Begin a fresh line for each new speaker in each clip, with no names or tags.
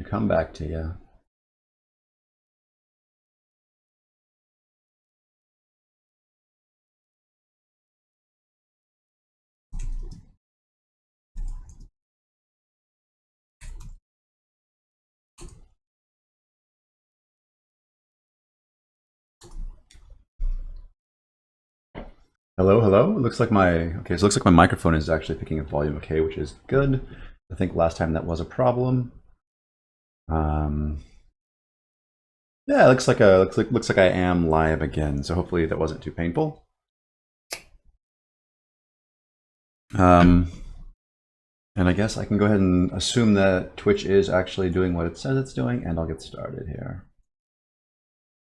come back to you. Hello, hello. It looks like so it looks like my microphone is actually picking up volume okay, which is good. I think last time that was a problem. Um, yeah, it looks like I am live again. So hopefully that wasn't too painful. And I guess I can go ahead and assume that Twitch is actually doing what it says it's doing, and I'll get started here.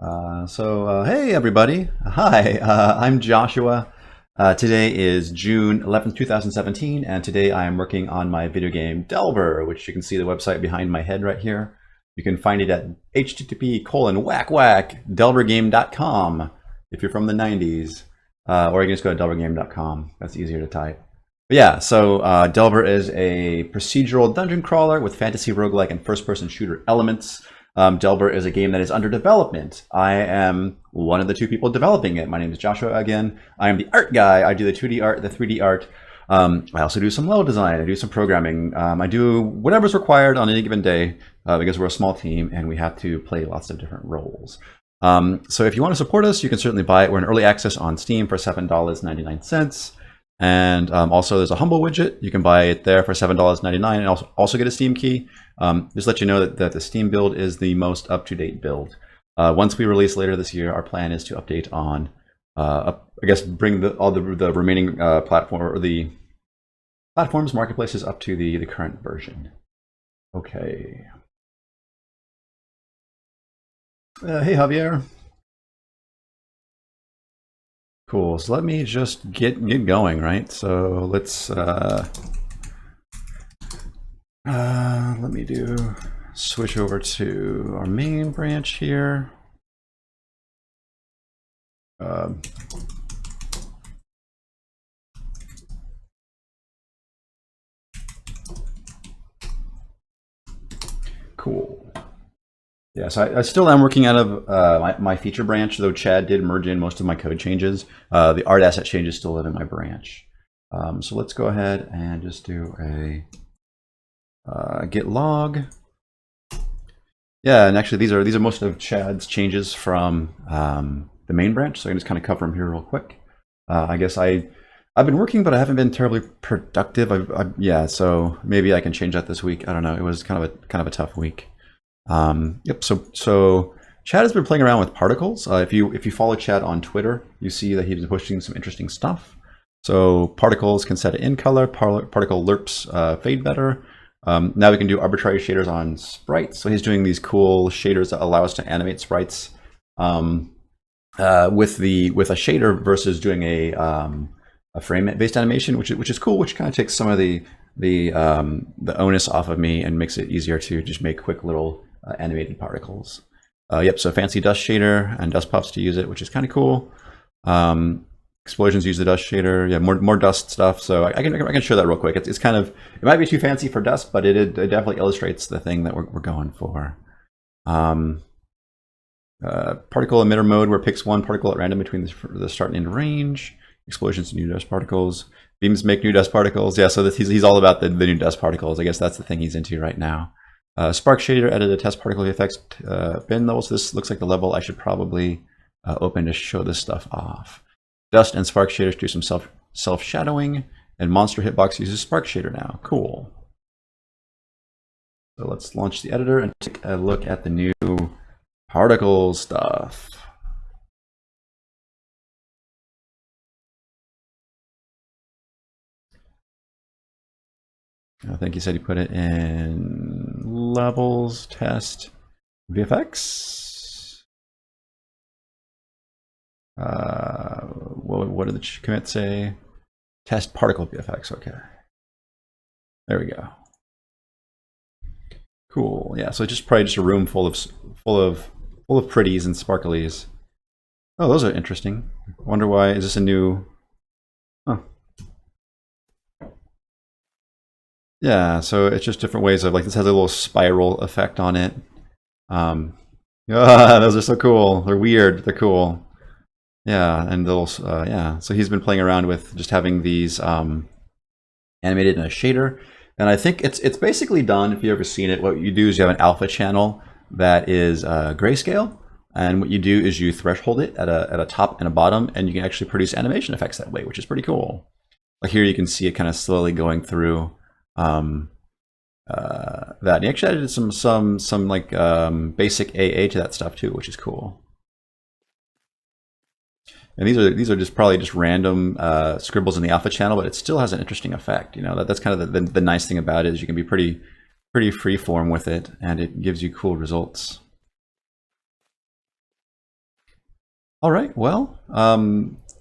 Hey everybody. Hi, I'm Joshua. Today is June 11th, 2017, and today I am working on my video game Delver, which you can see the website behind my head right here. You can find it at http://delvergame.com if you're from the 90s, or you can just go to delvergame.com. That's easier to type. But yeah, so Delver is a procedural dungeon crawler with fantasy roguelike and first-person shooter elements. Delver is a game that is under development. I am one of the two people developing it. My name is Joshua again. I am the art guy. I do the 2D art, the 3D art. I also do some level design. I do some programming. I do whatever's required on any given day because we're a small team and we have to play lots of different roles. So if you want to support us, you can certainly buy it. We're in early access on Steam for $7.99. And also there's a Humble widget. You can buy it there for $7.99 and also get a Steam key. Just let you know that the Steam build is the most up-to-date build. Once we release later this year, our plan is to update on, I guess, bring all the remaining the platforms, marketplaces up to the current version. Okay. Hey, Javier. Cool. So let me just get going, right? So let's let me switch over to our main branch here. Cool. Yeah, so I still am working out of my feature branch, though Chad did merge in most of my code changes. The art asset changes still live in my branch. So let's go ahead and just do a git log. Yeah, and actually these are most of Chad's changes from the main branch, so I can just kind of cover them here real quick. I guess I've been working, but I haven't been terribly productive. Yeah, so maybe I can change that this week. I don't know. It was kind of a tough week. Yep. So Chad has been playing around with particles. If you follow Chad on Twitter, you see that he's been posting some interesting stuff. So particles can set it in color. Particle lerps fade better. Now we can do arbitrary shaders on sprites. So he's doing these cool shaders that allow us to animate sprites with a shader versus doing a frame-based animation, which is cool. Which kind of takes some of the onus off of me and makes it easier to just make quick little animated particles. Yep, so fancy dust shader and dust puffs to use it, which is kind of cool. Explosions use the dust shader. Yeah, more dust stuff. So I can show that real quick. It's kind of, it might be too fancy for dust, but it definitely illustrates the thing that we're going for. Particle emitter mode, where it picks one particle at random between the start and end range. Explosions to new dust particles. Beams make new dust particles. Yeah, so he's all about the new dust particles. I guess that's the thing he's into right now. Spark shader added a test particle effects bin level. So this looks like the level I should probably open to show this stuff off. Dust and spark shaders do some self shadowing, and monster hitbox uses spark shader now. Cool. So let's launch the editor and take a look at the new particle stuff. I think you said you put it in levels, test, VFX. What did the commit say? Test particle VFX. Okay. There we go. Cool. Yeah. So just probably just a room full of pretties and sparklies. Oh, those are interesting. I wonder why. Is this a new? Huh. Yeah, so it's just different ways of like this has a little spiral effect on it. Those are so cool. They're weird. They're cool. Yeah, and the little yeah. So he's been playing around with just having these animated in a shader, and I think it's basically done. If you've ever seen it, what you do is you have an alpha channel that is grayscale, and what you do is you threshold it at a top and a bottom, and you can actually produce animation effects that way, which is pretty cool. Like here, you can see it kind of slowly going through that. And he actually added some like basic AA to that stuff too, which is cool. And these are just probably just random scribbles in the alpha channel, but it still has an interesting effect. You know, that's kind of the nice thing about it is you can be pretty free form with it, and it gives you cool results. All right, well,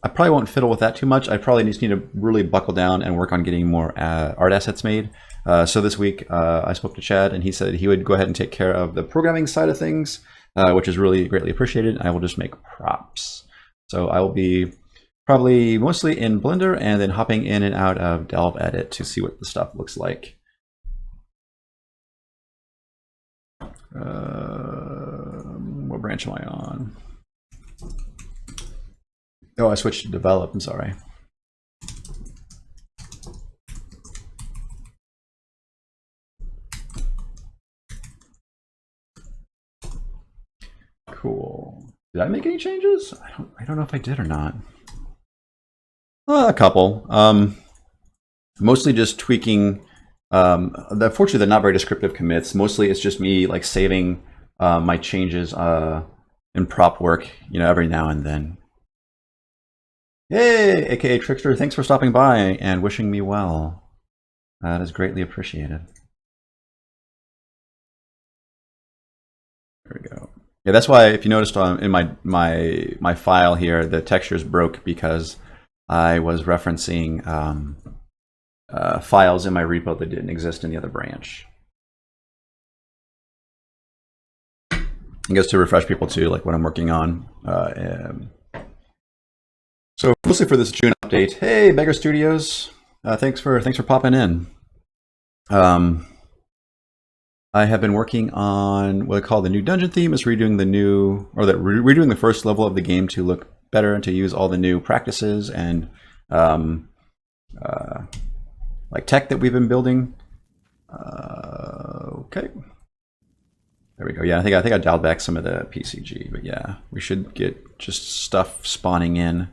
I probably won't fiddle with that too much. I probably just need to really buckle down and work on getting more art assets made. So this week I spoke to Chad, and he said he would go ahead and take care of the programming side of things, which is really greatly appreciated. I will just make props. So I will be probably mostly in Blender and then hopping in and out of Delve Edit to see what the stuff looks like. What branch am I on? Oh, I switched to develop. I'm sorry. Cool. Did I make any changes? I don't know if I did or not. A couple. Mostly just tweaking. Unfortunately, they're not very descriptive commits. Mostly, it's just me like saving my changes in prop work, you know, every now and then. Hey, aka Trickster, thanks for stopping by and wishing me well. That is greatly appreciated. There we go. Yeah, that's why if you noticed in my file here, the textures broke because I was referencing files in my repo that didn't exist in the other branch. I guess to refresh people too, like what I'm working on. So mostly for this June update. Hey, Beggar Studios, thanks for popping in. I have been working on what I call the new dungeon theme. Is redoing the new, or that redoing the first level of the game to look better and to use all the new practices and like tech that we've been building. Okay, there we go. Yeah, I think I dialed back some of the PCG, but yeah, we should get just stuff spawning in,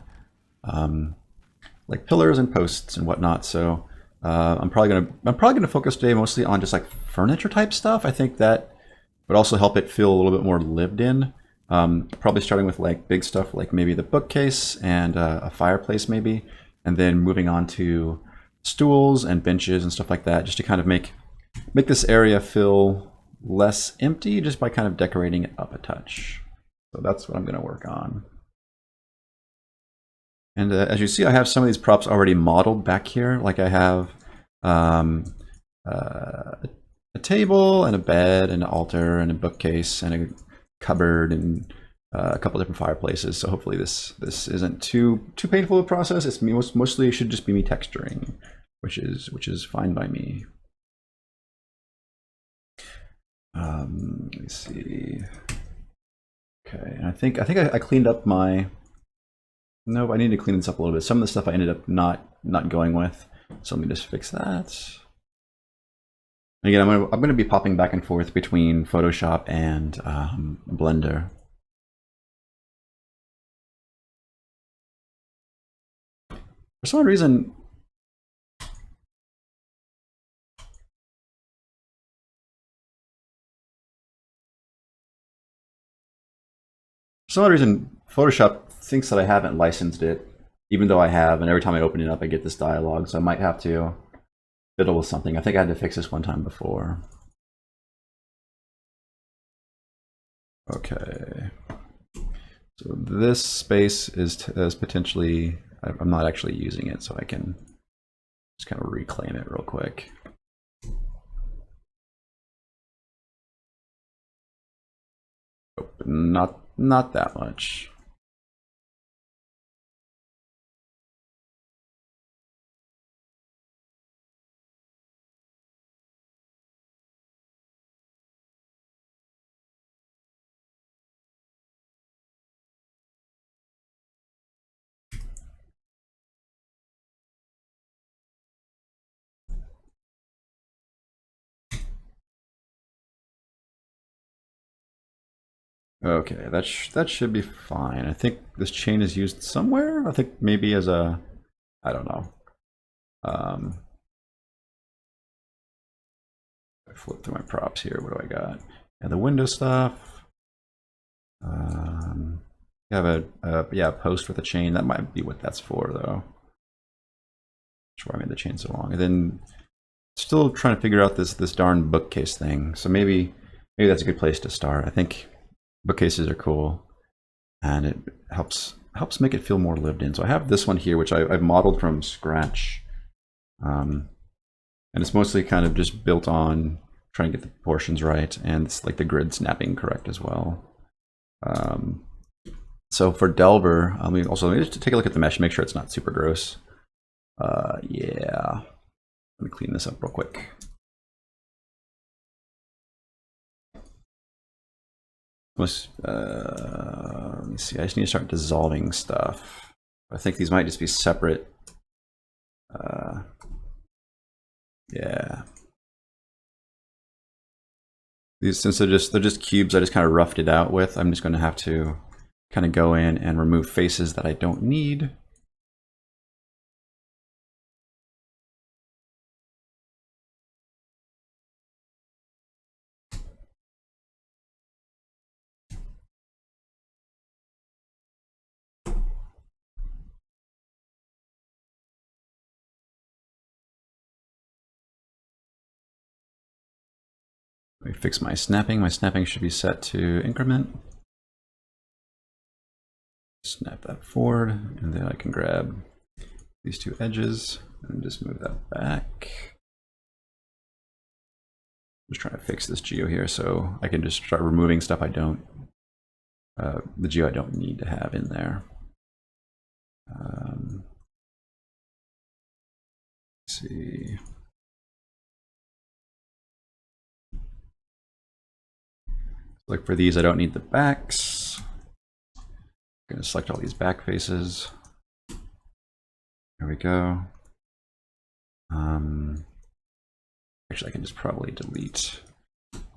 like pillars and posts and whatnot. So I'm probably gonna focus today mostly on just like furniture type stuff. I think that would also help it feel a little bit more lived in. Probably starting with like big stuff like maybe the bookcase and a fireplace maybe, and then moving on to stools and benches and stuff like that, just to kind of make this area feel less empty just by kind of decorating it up a touch. So that's what I'm going to work on. And as you see, I have some of these props already modeled back here. Like I have a table and a bed and an altar and a bookcase and a cupboard and a couple different fireplaces. So hopefully this isn't too painful a process. It's mostly should just be me texturing, which is fine by me. Let me see. Okay, and I think I cleaned up my. No, I need to clean this up a little bit. Some of the stuff I ended up not going with, so let me just fix that. Again, I'm going to be popping back and forth between Photoshop and Blender. For some reason, Photoshop thinks that I haven't licensed it, even though I have, and every time I open it up, I get this dialogue, so I might have to fiddle with something. I think I had to fix this one time before. Okay. So this space is potentially, I'm not actually using it, so I can just kind of reclaim it real quick. Oh, but not that much. Okay, that should be fine. I think this chain is used somewhere. I think maybe as a, I don't know. I flip through my props here. What do I got? And the window stuff. You have a post with a chain. That might be what that's for, though. That's why I made the chain so long. And then still trying to figure out this darn bookcase thing. So maybe that's a good place to start. I think bookcases are cool, and it helps make it feel more lived in. So I have this one here, which I've modeled from scratch, and it's mostly kind of just built on trying to get the proportions right, and it's like the grid snapping correct as well. So for Delver, let me just take a look at the mesh, make sure it's not super gross. Yeah, let me clean this up real quick. Let me see, I just need to start dissolving stuff. I think these might just be separate. Yeah. These, since they're just cubes I just kind of roughed it out with, I'm just going to have to kind of go in and remove faces that I don't need. Let me fix my snapping. My snapping should be set to increment. Snap that forward, and then I can grab these two edges and just move that back. Just trying to fix this geo here so I can just start removing stuff I don't, the geo I don't need to have in there. Let's see. Like for these, I don't need the backs. I'm going to select all these back faces. There we go. Actually, I can just probably delete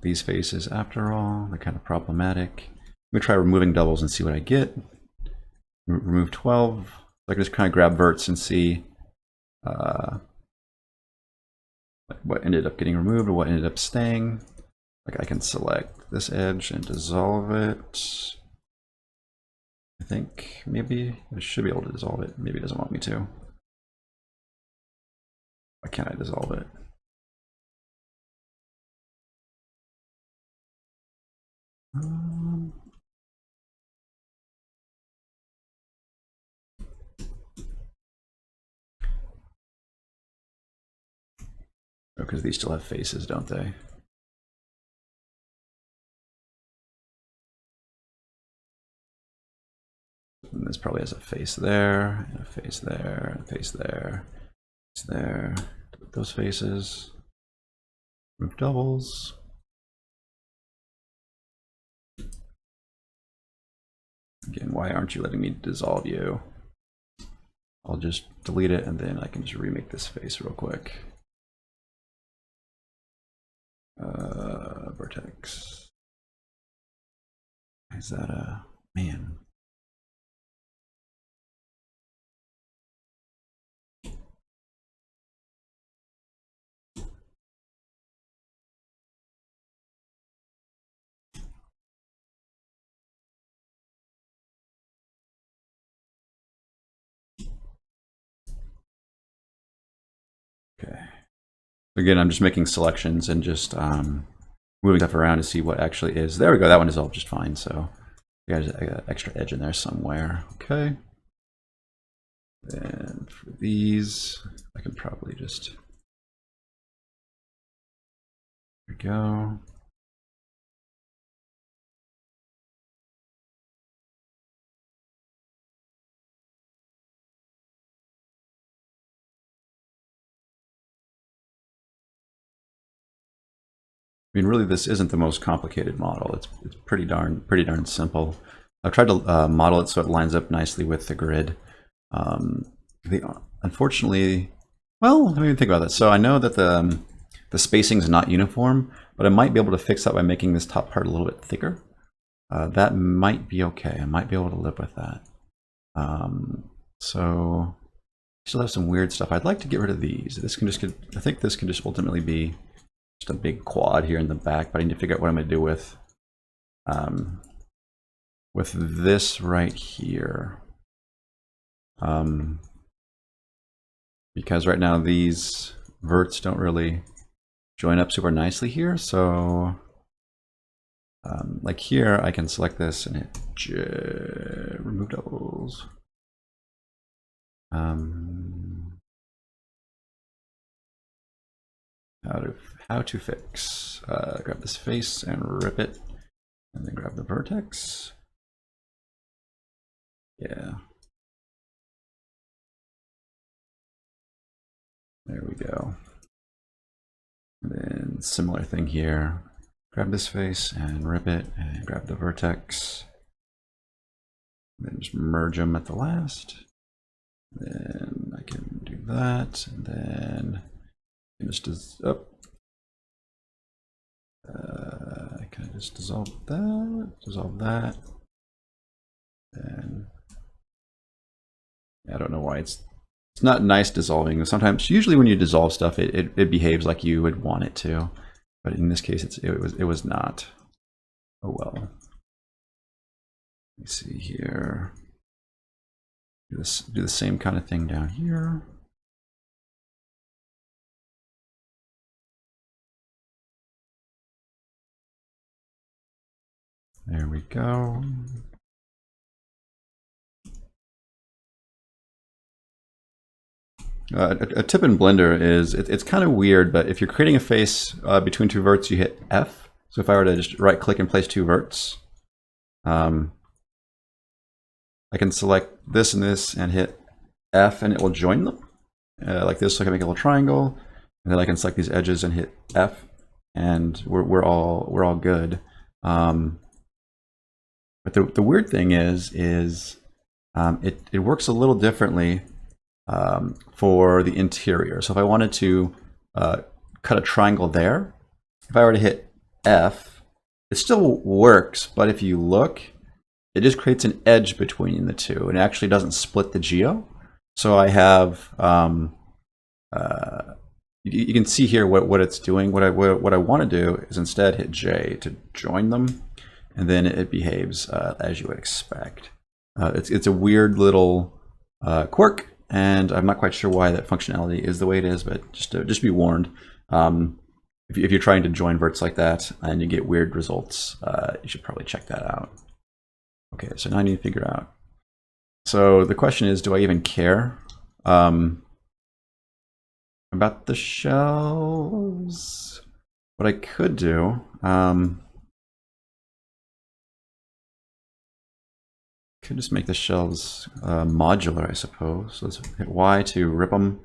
these faces after all. They're kind of problematic. Let me try removing doubles and see what I get. Remove 12. I can just kind of grab verts and see what ended up getting removed or what ended up staying. Like I can select this edge and dissolve it. I think maybe I should be able to dissolve it. Maybe it doesn't want me to. Why can't I dissolve it? Because these still have faces, don't they? And this probably has a face there, and a face there, and a face there, face there. Delete those faces. Remove doubles. Again, why aren't you letting me dissolve you? I'll just delete it, and then I can just remake this face real quick. Vertex. Is that a man? Okay. Again, I'm just making selections and just moving stuff around to see what actually is. There we go. That one dissolved just fine. So I got an extra edge in there somewhere. Okay. And for these, I can probably just, there we go. I mean, really, this isn't the most complicated model. It's pretty darn simple. I've tried to model it so it lines up nicely with the grid. Unfortunately, well, let me think about this. So I know that the spacing is not uniform, but I might be able to fix that by making this top part a little bit thicker. that might be okay. I might be able to live with that. So still have some weird stuff. I'd like to get rid of these. This can just get, I think this can just ultimately be just a big quad here in the back, but I need to figure out what I'm going to do with this right here. Because right now these verts don't really join up super nicely here, so like here I can select this and hit remove doubles. How to fix. Grab this face and rip it, and then grab the vertex. Yeah. There we go. And then similar thing here. Grab this face and rip it, and grab the vertex. And then just merge them at the last. Then I can do that, and then I can just I can just dissolve that, and I don't know why it's not nice dissolving. Sometimes, usually when you dissolve stuff, it behaves like you would want it to, but in this case, it was not. Oh well. Let me see here. Do the same kind of thing down here. There we go. A tip in Blender is it's kind of weird, but if you're creating a face between two verts, you hit F. So if I were to just right click and place two verts, I can select this and this and hit F, and it will join them like this. So I can make a little triangle, and then I can select these edges and hit F, and we're all good. But the weird thing is it works a little differently for the interior. So if I wanted to cut a triangle there, if I were to hit F, it still works, but if you look, it just creates an edge between the two, and it actually doesn't split the geo. So I have, you can see here what it's doing. What I want to do is instead hit J to join them, and then it behaves as you would expect. It's a weird little quirk, and I'm not quite sure why that functionality is the way it is, but just be warned. If you're trying to join verts like that and you get weird results, you should probably check that out. Okay, so now I need to figure out. So the question is, do I even care about the shells? What I could do, could just make the shells modular, I suppose. So let's hit Y to rip them,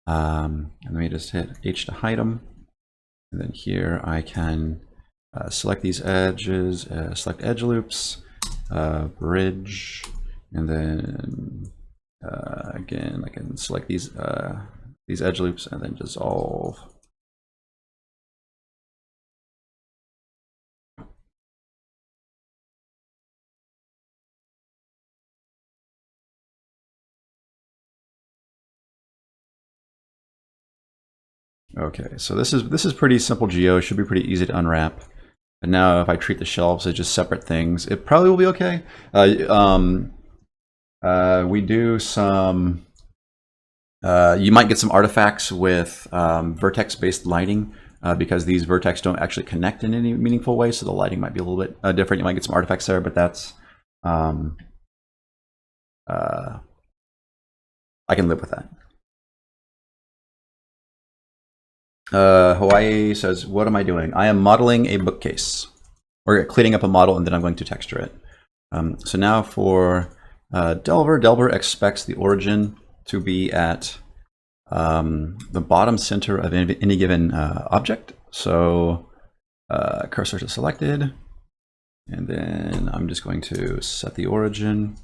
and then we just hit H to hide them. And then here I can select these edges, select edge loops, bridge, and then again I can select these edge loops and then dissolve. Okay, so this is pretty simple geo. It should be pretty easy to unwrap. And now if I treat the shelves as just separate things, it probably will be okay. We do some, you might get some artifacts with vertex-based lighting because these vertex don't actually connect in any meaningful way, so the lighting might be a little bit different. You might get some artifacts there, but that's, I can live with that. Hawaii says, what am I doing? I am modeling a bookcase, or cleaning up a model, and then I'm going to texture it. So now for Delver expects the origin to be at the bottom center of any given object. So cursor to selected, and then I'm just going to set the origin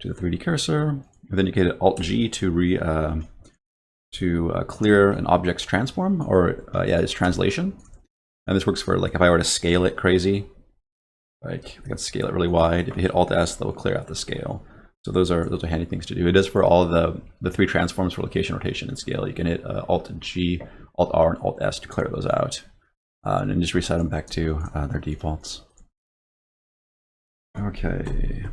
to the 3D cursor, and then you can hit Alt-G to clear an object's transform, or its translation. And this works for like if I were to scale it crazy, Like I can scale it really wide. If you hit Alt S, that will clear out the scale. So those are handy things to do. It is for all the 3 transforms for location, rotation, and scale. You can hit Alt G, Alt R, and Alt S to clear those out, and then just reset them back to their defaults. Okay.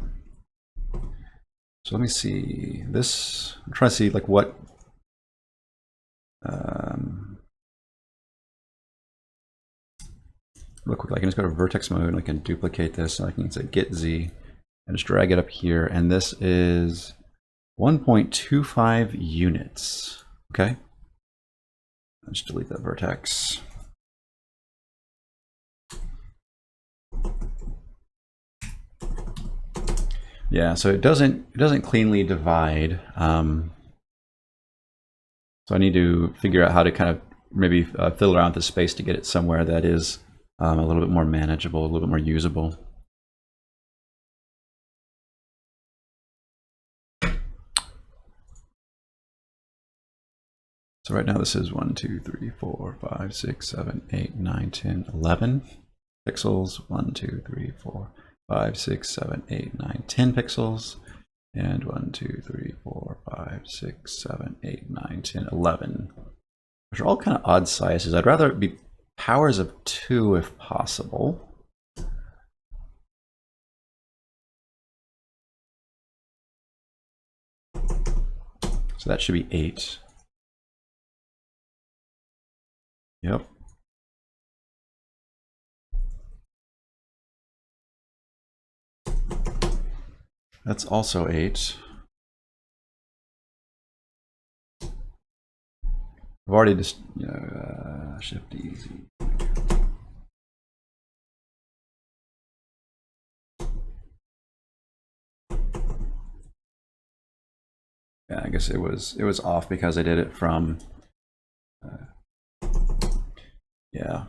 So let me see this. I'm trying to see like what. Real quick, I can just go to vertex mode and I can duplicate this. And I can say Git Z and just drag it up here. And this is 1.25 units. Okay. Let's just delete that vertex. Yeah, so it doesn't cleanly divide. So I need to figure out how to kind of maybe fiddle around the space to get it somewhere that is a little bit more manageable, a little bit more usable. So right now this is 1, 2, 3, 4, 5, 6, 7, 8, 9, 10, 11 pixels. 1, 2, 3, 4, 5, 6, 7, 8, 9, 10 pixels. And 1, 2, 3, 4, 5, 6, 7, 8, 9, 10, 11. Which are all kind of odd sizes. I'd rather it be powers of 2 if possible. So that should be 8. Yep. That's also 8. I've already just Shift easy. Yeah, I guess it was off because I did it from yeah.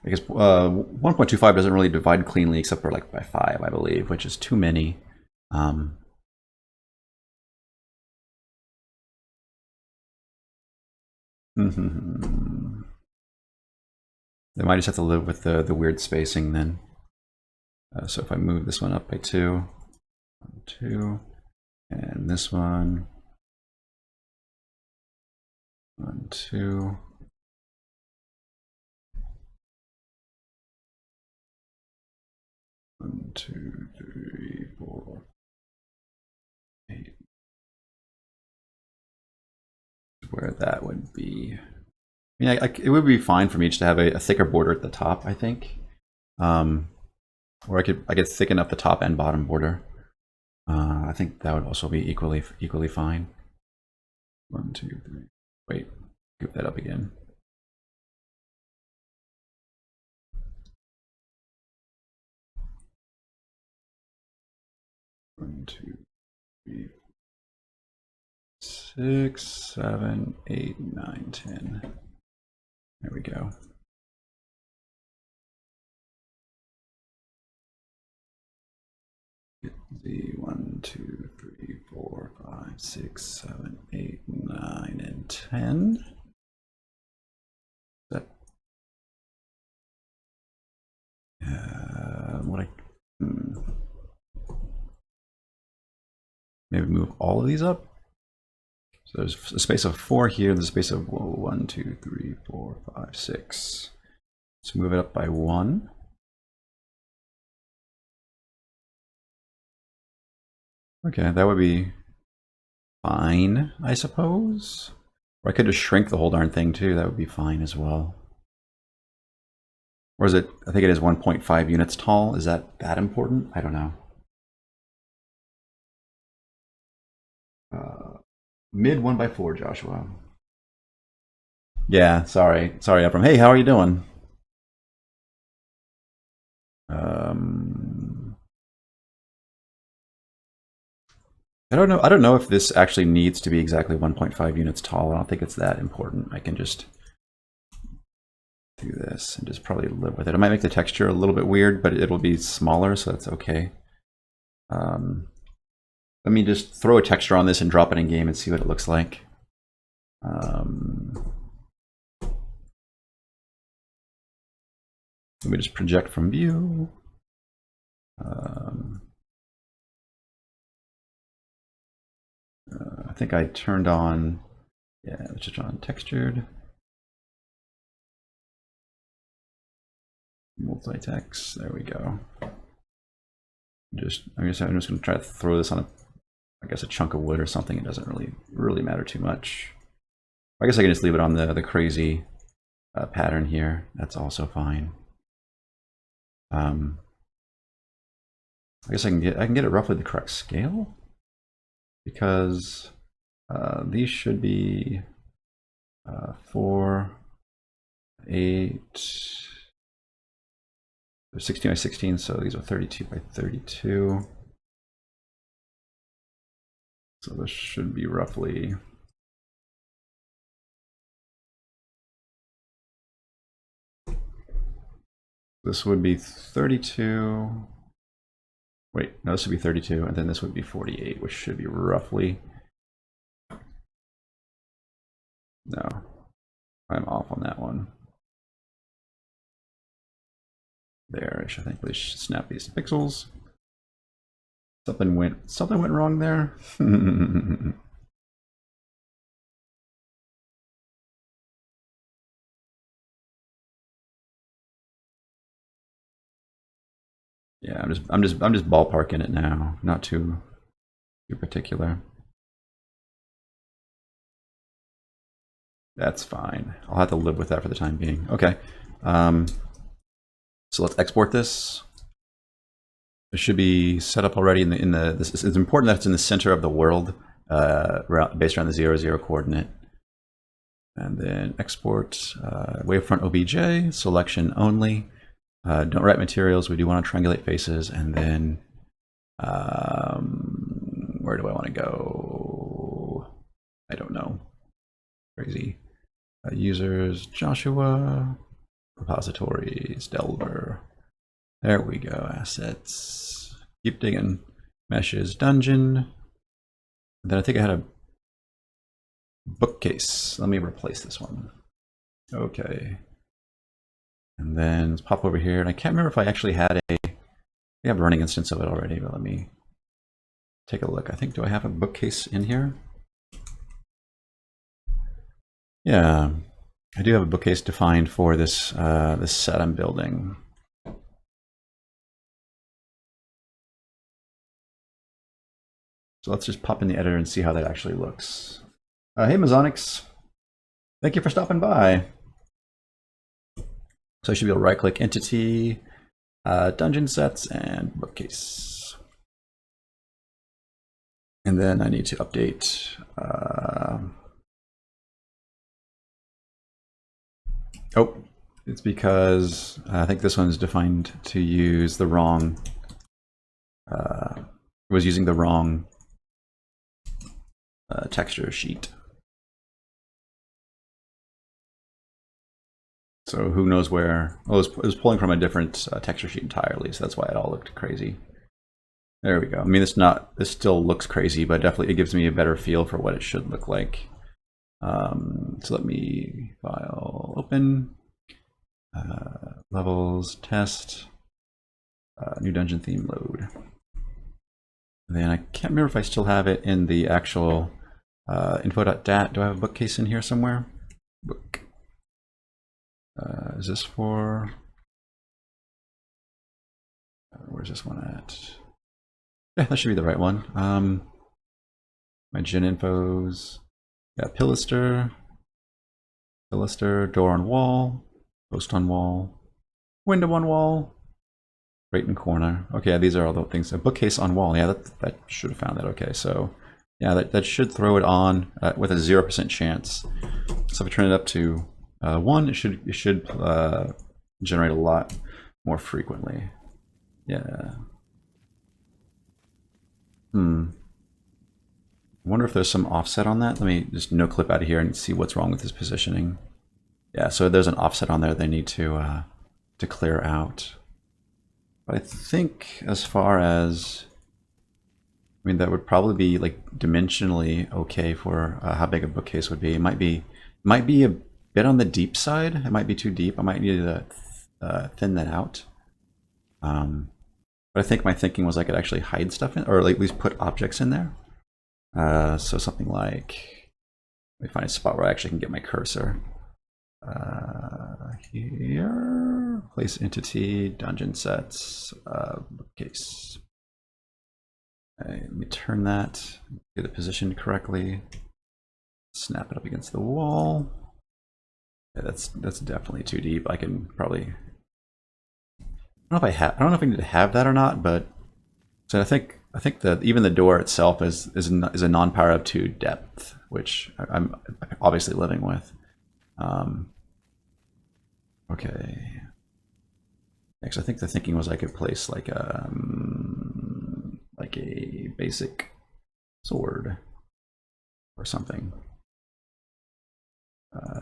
I guess 1.25 doesn't really divide cleanly except for like by 5, I believe, which is too many. They might just have to live with the weird spacing then. So if I move this one up by 2, 2, and this one, 1, 2. One, 2, 3, 4, 8. Where that would be. I mean, it would be fine for me just to have a thicker border at the top, I think. Or I could thicken up the top and bottom border. I think that would also be equally fine. 1, 2, 3. Wait, scoop that up again. One, 2, 3, 6, 7, 8, 9, 10. There we go. The 1, 2, 3, 4, 5, 6, 7, 8, 9, and 10. That maybe move all of these up. So there's a space of 4 here. There's a space of 1, 2, 3, 4, 5, 6. Let's move it up by 1. Okay, that would be fine, I suppose. Or I could just shrink the whole darn thing too. That would be fine as well. Or is it, I think it is 1.5 units tall. Is that important? I don't know. Mid 1x4, Joshua. Yeah, sorry, Ephraim. Hey, how are you doing? I don't know if this actually needs to be exactly 1.5 units tall. I don't think it's that important. I can just do this and just probably live with it. I might make the texture a little bit weird, but it'll be smaller, so that's okay. Let me just throw a texture on this and drop it in game and see what it looks like. Let me just project from view. I think I turned on, yeah, let's just turn on textured. Multi-text, there we go. I'm just going to try to throw this on a, I guess, a chunk of wood or something. It doesn't really matter too much. I guess I can just leave it on the crazy pattern here. That's also fine. I guess I can get it roughly the correct scale, because these should be 4, 8, 16 by 16, so these are 32 by 32. So this should be roughly this would be 32. Wait, no, this would be 32, and then this would be 48, which should be roughly. No, I'm off on that one. There, I think we should snap these pixels. Something went wrong there. Yeah, I'm just ballparking it now, not too particular. That's fine. I'll have to live with that for the time being. Okay. So let's export this. It should be set up already in the this. It's important that it's in the center of the world, based around the 0, 0 coordinate. And then export wavefront OBJ, selection only. Don't write materials. We do want to triangulate faces. And then where do I want to go? I don't know. Crazy. Users, Joshua, repositories, Delver. There we go, assets. Keep digging. Meshes, dungeon. And then I think I had a bookcase. Let me replace this one. Okay. And then let's pop over here. And I can't remember if I actually had we have a running instance of it already, but let me take a look. I think, do I have a bookcase in here? Yeah, I do have a bookcase defined for this this set I'm building. So let's just pop in the editor and see how that actually looks. Hey, Mazonix, thank you for stopping by. So I should be able to right-click Entity, Dungeon Sets, and Bookcase. And then I need to update. Oh, it's because I think this one's defined to use the wrong, was using the wrong texture sheet. So who knows where? Oh, it was pulling from a different texture sheet entirely, so that's why it all looked crazy. There we go. I mean, this still looks crazy, but definitely it gives me a better feel for what it should look like. So let me file open, levels, test, new dungeon theme load. And then I can't remember if I still have it in the actual info.dat. Do I have a bookcase in here somewhere? Book. Is this for, where's this one at? Yeah, that should be the right one. My gen infos. Yeah, pilaster, door on wall, post on wall, window on wall, right in corner. Okay, yeah, these are all the things. A bookcase on wall. Yeah, that should have found that. Okay, so yeah, that should throw it on with a 0% chance. So if I turn it up to 1, it should generate a lot more frequently. Yeah. I wonder if there's some offset on that. Let me just no clip out of here and see what's wrong with this positioning. Yeah, so there's an offset on there they need to clear out. But I think as far as, I mean, that would probably be like dimensionally okay for how big a bookcase would be. It might be a bit on the deep side. It might be too deep. I might need to thin that out. But I think my thinking was I could actually hide stuff in, or at least put objects in there. So something like, let me find a spot where I actually can get my cursor. Here, place entity, dungeon sets, bookcase. Okay, let me turn that, get it positioned correctly, snap it up against the wall. Yeah, that's definitely too deep. I can probably, I don't know if I need to have that or not, but so I think that even the door itself is a non-power of 2 depth, which I'm obviously living with. Okay. Next, I think the thinking was I could place like a basic sword or something.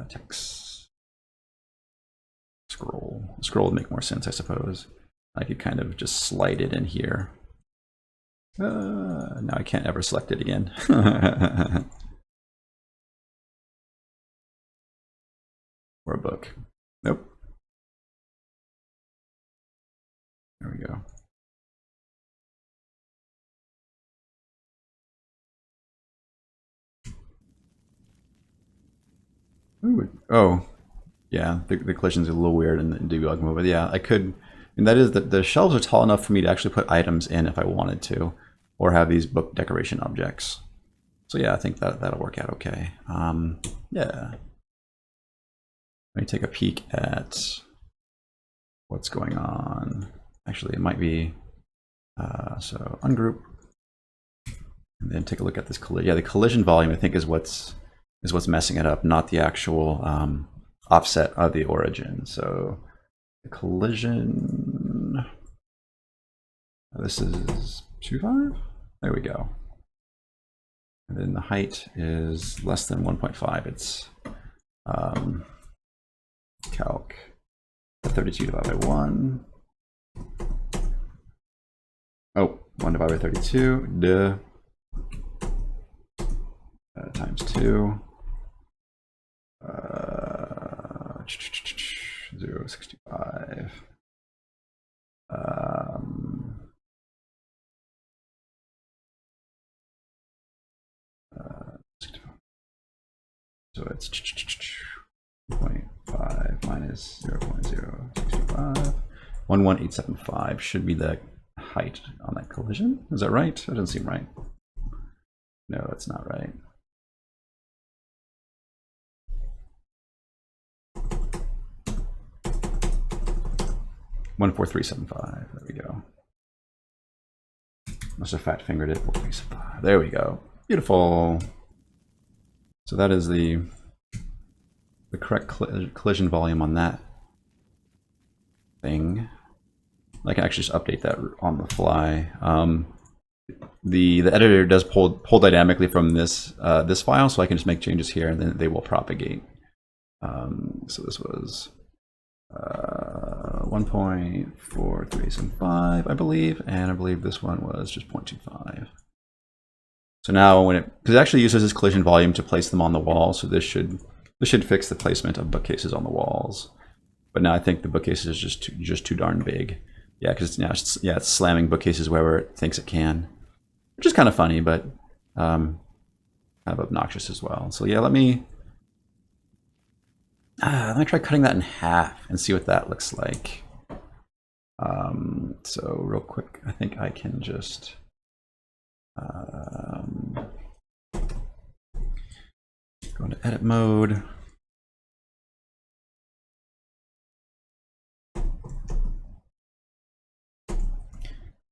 Text. Scroll. Scroll would make more sense, I suppose. I could kind of just slide it in here. Now I can't ever select it again. Or a book. Nope. There we go. Ooh, oh, yeah, the collision's a little weird in the debug mode, but yeah, I could, and that is that the shelves are tall enough for me to actually put items in if I wanted to, or have these book decoration objects. So yeah, I think that'll work out okay. Yeah. Let me take a peek at what's going on. Actually, it might be, so ungroup, and then take a look at this collision. Yeah, the collision volume I think is what's messing it up, not the actual offset of the origin. So the collision, this is 2.5. There we go. And then the height is less than 1.5. It's calc 32 divided by 1. Oh, 1 divided by 32. Duh. Times 2. 0.65. So it's 0.5 minus 0.065. 11875 should be the height on that collision. Is that right? That doesn't seem right. No, that's not right. $14375. There we go. Must have fat fingered it. 4.75. There we go. Beautiful. So that is the correct collision volume on that thing. I can actually just update that on the fly. The editor does pull dynamically from this this file, so I can just make changes here, and then they will propagate. So this was 1.4375, I believe, and I believe this one was just 0.25. So now when because it actually uses this collision volume to place them on the wall, so this should fix the placement of bookcases on the walls. But now I think the bookcase is just too darn big. Yeah, because it's slamming bookcases wherever it thinks it can, which is kind of funny, but kind of obnoxious as well. So yeah, let me try cutting that in half and see what that looks like. So real quick, I think I can just go into edit mode.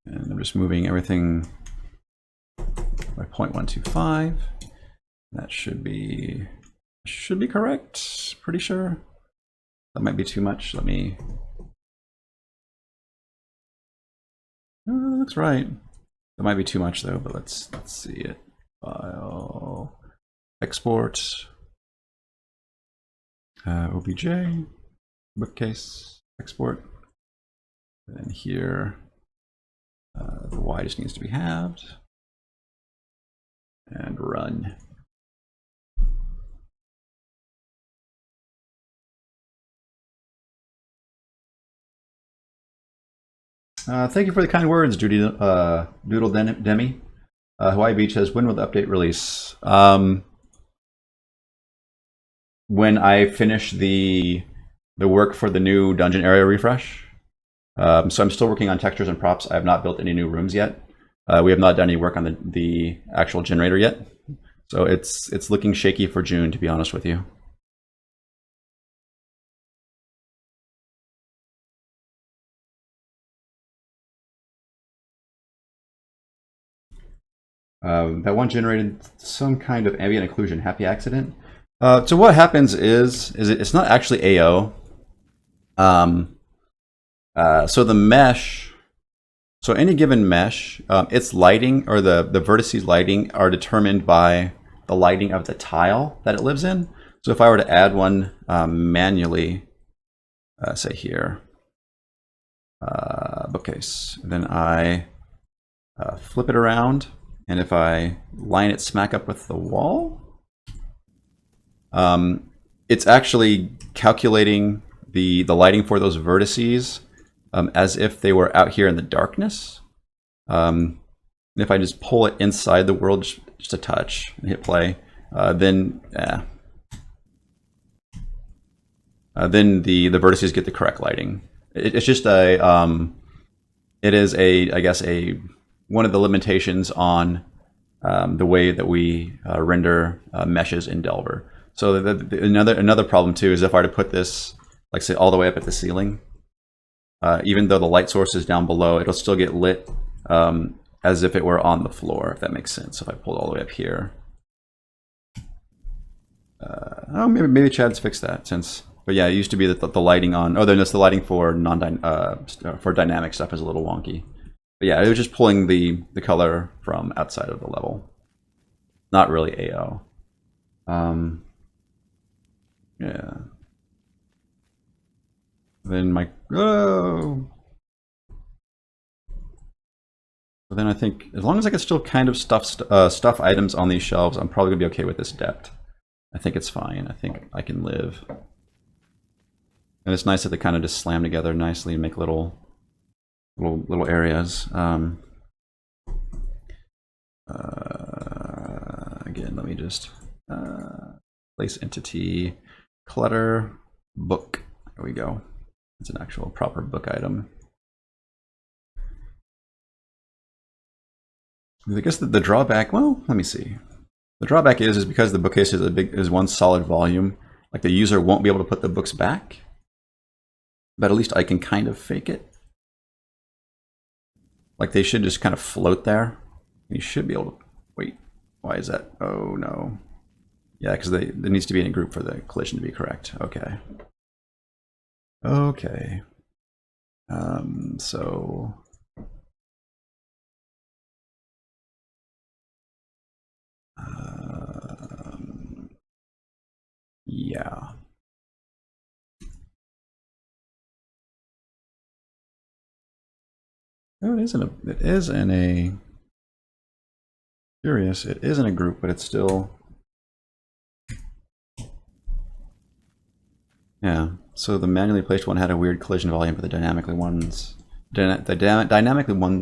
And I'm just moving everything by 0.125. That should be correct, pretty sure. That might be too much. Let me, that looks right. That might be too much though, but let's see it. File, export, obj, bookcase, export. And then here, the Y just needs to be halved, and run. Thank you for the kind words, Doodle Demi. Hawaii Beach says, when will the update release? When I finish the work for the new dungeon area refresh. So I'm still working on textures and props. I have not built any new rooms yet. We have not done any work on the actual generator yet. So it's looking shaky for June, to be honest with you. That one generated some kind of ambient occlusion. Happy accident. So what happens is it's not actually AO. So the mesh, so any given mesh, its lighting or the vertices lighting are determined by the lighting of the tile that it lives in. So if I were to add one manually, say here, bookcase, then I flip it around, and if I line it smack up with the wall, it's actually calculating the lighting for those vertices as if they were out here in the darkness. And if I just pull it inside the world just a touch and hit play, then the vertices get the correct lighting. It's just it is I guess one of the limitations on the way that we render meshes in Delver. So another problem too is if I were to put this, like say, all the way up at the ceiling, even though the light source is down below, it'll still get lit as if it were on the floor, if that makes sense. So if I pull it all the way up here. Oh, maybe Chad's fixed that since. But yeah, it used to be that the lighting on. Oh, then it's the lighting for for dynamic stuff is a little wonky. But yeah, it was just pulling the color from outside of the level, not really AO. Yeah. Then so then I think as long as I can still kind of stuff items on these shelves, I'm probably gonna be okay with this depth. I think it's fine. I think I can live. And it's nice that they kind of just slam together nicely and make little areas. Again, let me just place entity, clutter, book. There we go. It's an actual proper book item. I guess the drawback, well, let me see. The drawback is because the bookcase is one solid volume, like the user won't be able to put the books back. But at least I can kind of fake it. Like they should just kind of float there. You should be able to, wait, why is that? Oh no. Yeah, because there needs to be in a group for the collision to be correct. Okay. Okay. So. Yeah. Oh, it is in a curious. It is in a group, but it's still. Yeah. So the manually placed one had a weird collision volume, but the dynamically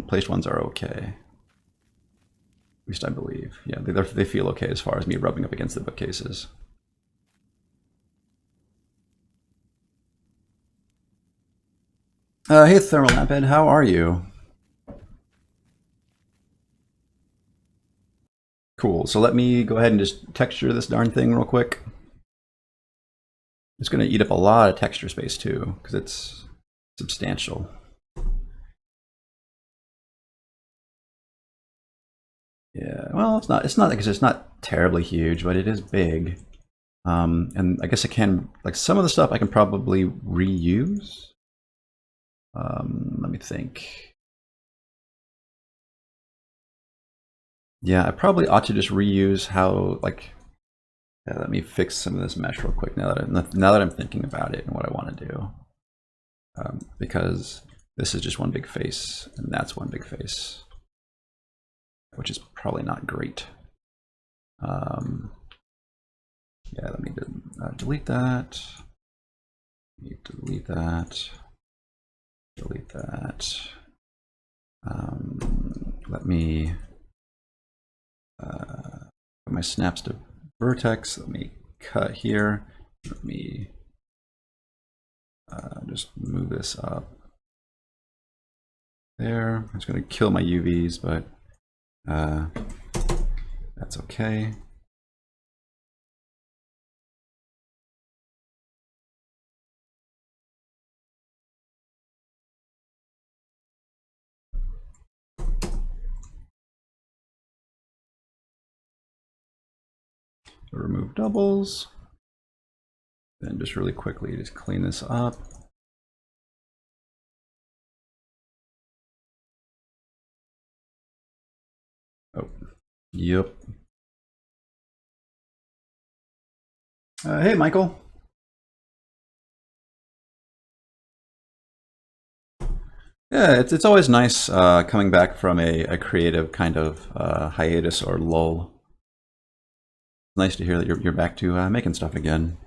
placed ones are okay. At least I believe. Yeah, they feel okay as far as me rubbing up against the bookcases. Hey, Thermal Lamphead, how are you? Cool. So let me go ahead and just texture this darn thing real quick. It's going to eat up a lot of texture space too, because it's substantial. Yeah. Well, it's not because it's not terribly huge, but it is big. And I guess I can, like, some of the stuff I can probably reuse. Let me think. Yeah, I probably ought to just reuse how, like, yeah, let me fix some of this mesh real quick now that I'm thinking about it and what I want to do. Because this is just one big face and that's one big face, which is probably not great. Yeah, let me delete that. Delete that. Delete that. Let me put my snaps to vertex. Let me cut here. Let me just move this up there. I'm just going to kill my UVs, but that's okay. Remove doubles. Then just really quickly just clean this up. Oh, yep. Hey, Michael. Yeah, it's always nice coming back from a creative kind of hiatus or lull. It's nice to hear that you're back to making stuff again.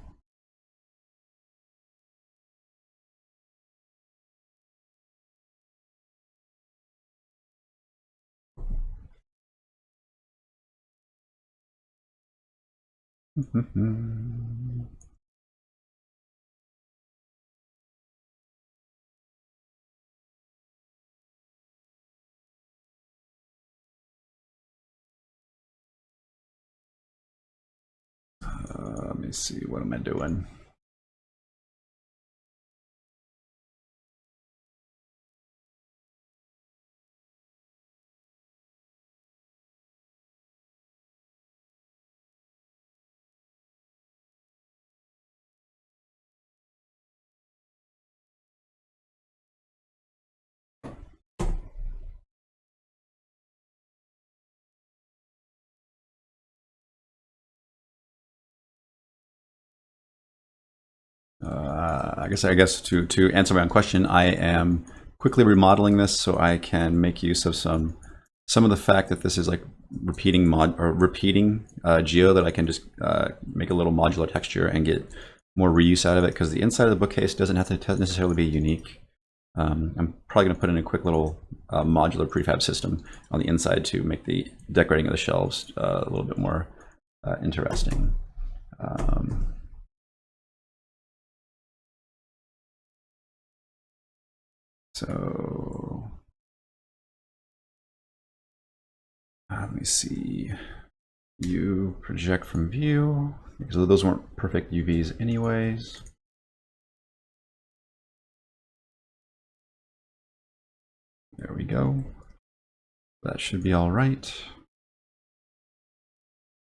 Let me see, what am I doing? I guess to answer my own question, I am quickly remodeling this so I can make use of some of the fact that this is like repeating geo, that I can just make a little modular texture and get more reuse out of it, because the inside of the bookcase doesn't have to necessarily be unique. I'm probably going to put in a quick little modular prefab system on the inside to make the decorating of the shelves a little bit more interesting. So let me see. You project from view, because those weren't perfect UVs anyways. There we go. That should be all right.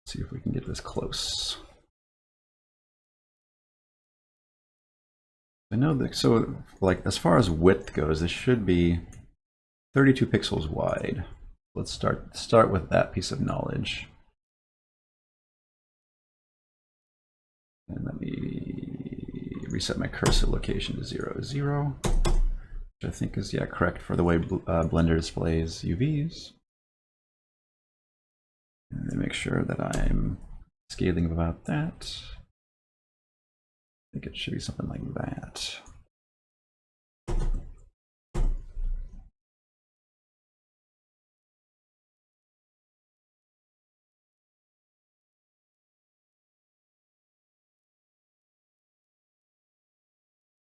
Let's see if we can get this close. I know that, so like as far as width goes, this should be 32 pixels wide. Let's start with that piece of knowledge. And let me reset my cursor location to 0, 0, which I think is, yeah, correct for the way Blender displays UVs. And then make sure that I'm scaling about that. I think it should be something like that.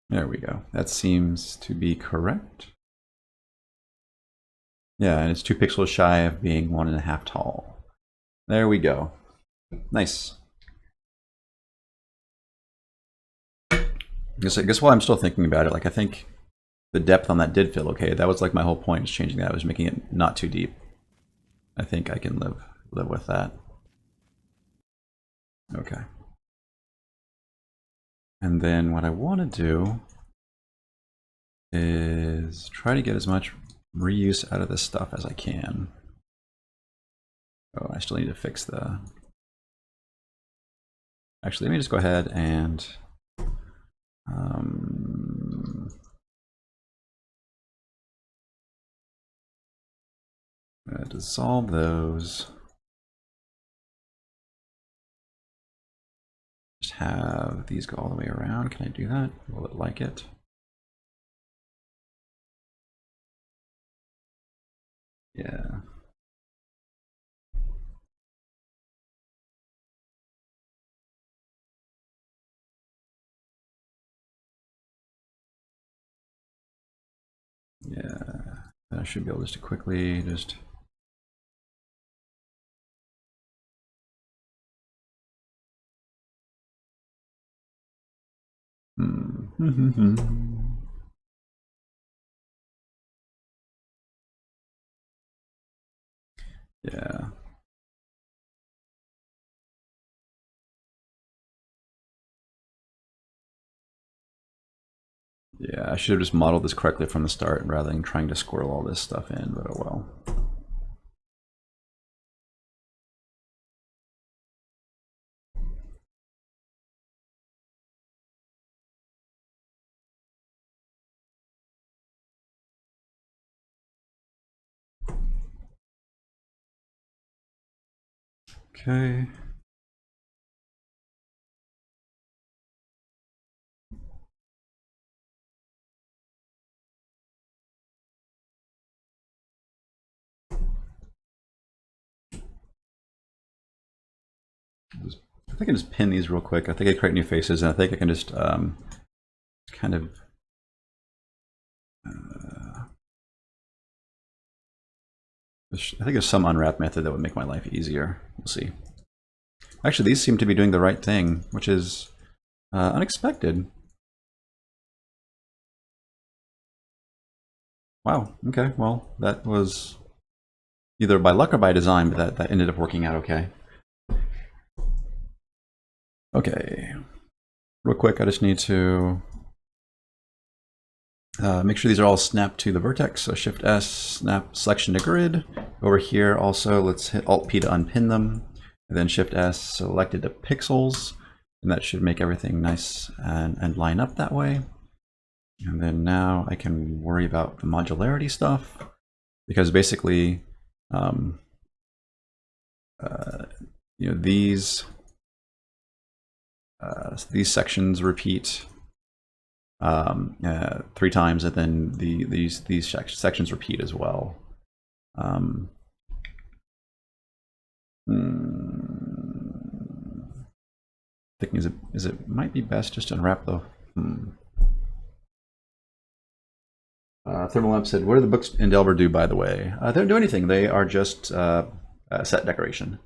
There we go. That seems to be correct. Yeah, and it's 2 pixels shy of being 1.5 tall. There we go. Nice. I guess while I'm still thinking about it, like I think the depth on that did feel okay. That was like my whole point, is changing that, was making it not too deep. I think I can live with that. Okay. And then what I want to do is try to get as much reuse out of this stuff as I can. Oh, I still need to fix the... Actually, let me just go ahead and dissolve those. Just have these go all the way around. Can I do that? Will it like it? Yeah. Yeah. And I should be able just to quickly just. Yeah. Yeah, I should have just modeled this correctly from the start rather than trying to squirrel all this stuff in, but oh well. Okay. I think I can just pin these real quick. I think I create new faces, and I think I can just kind of I think there's some unwrap method that would make my life easier. We'll see. Actually, these seem to be doing the right thing, which is unexpected. Wow. Okay. Well, that was either by luck or by design, but that ended up working out okay. Okay. Real quick, I just need to make sure these are all snapped to the vertex. So Shift S, snap selection to grid. Over here also, let's hit Alt P to unpin them. And then Shift S, selected to pixels. And that should make everything nice and line up that way. And then now I can worry about the modularity stuff, because basically, you know, these sections repeat 3 times, and then these sections repeat as well. Thinking is it might be best just to unwrap the. Thermal Lamp said, "What do the books in Delver do, by the way?" They don't do anything. They are just set decoration.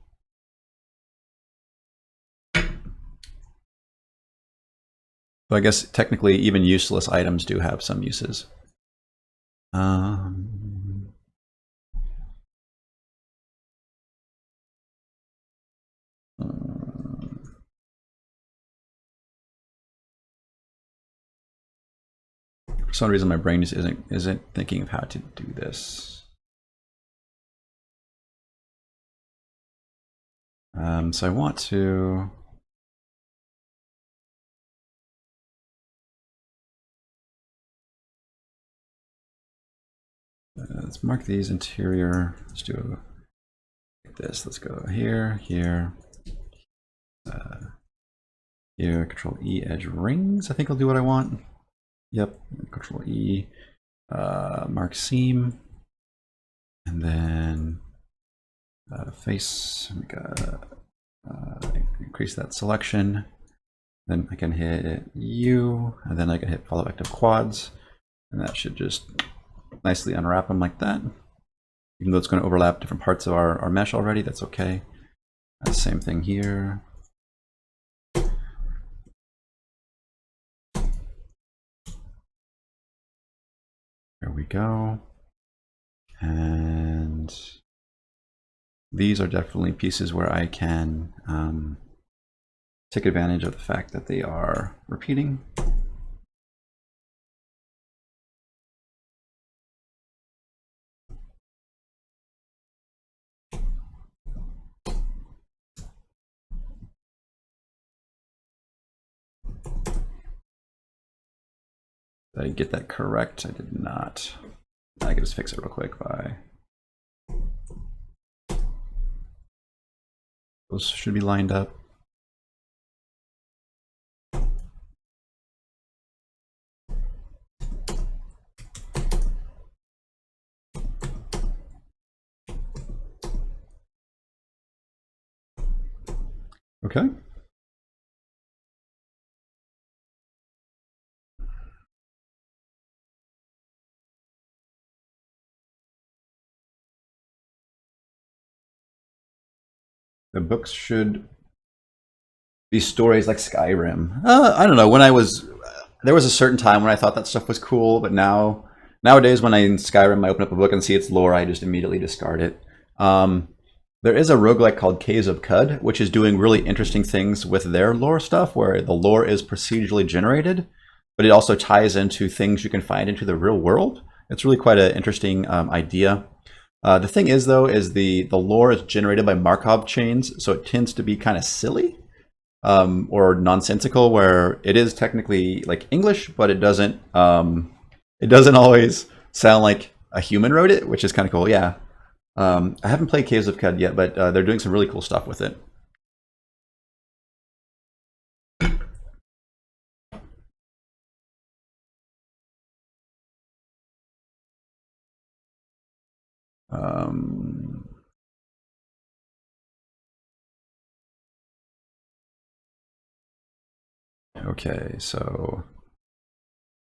So I guess technically even useless items do have some uses. For some reason, my brain just isn't thinking of how to do this. So I want to. Let's mark these interior. Let's do like this. Let's go here, here, here. Control E, edge rings. I think I'll do what I want. Yep. Control E, mark seam, and then face. Increase that selection. Then I can hit U, and then I can hit follow active quads, and that should just nicely unwrap them like that. Even though it's going to overlap different parts of our mesh already, that's okay. Same thing here. There we go. And these are definitely pieces where I can take advantage of the fact that they are repeating. Did I get that correct? I did not. I can just fix it real quick by. Those should be lined up. Okay. The books should be stories like Skyrim. I don't know. When I was, there was a certain time when I thought that stuff was cool, but nowadays, when I in Skyrim, I open up a book and see its lore, I just immediately discard it. There is a roguelike called Caves of Cud, which is doing really interesting things with their lore stuff, where the lore is procedurally generated, but it also ties into things you can find into the real world. It's really quite an interesting idea. The thing is, though, is the lore is generated by Markov chains, so it tends to be kind of silly or nonsensical, where it is technically like English, but it doesn't always sound like a human wrote it, which is kind of cool. Yeah, I haven't played Caves of Cud yet, but they're doing some really cool stuff with it. Um, okay, so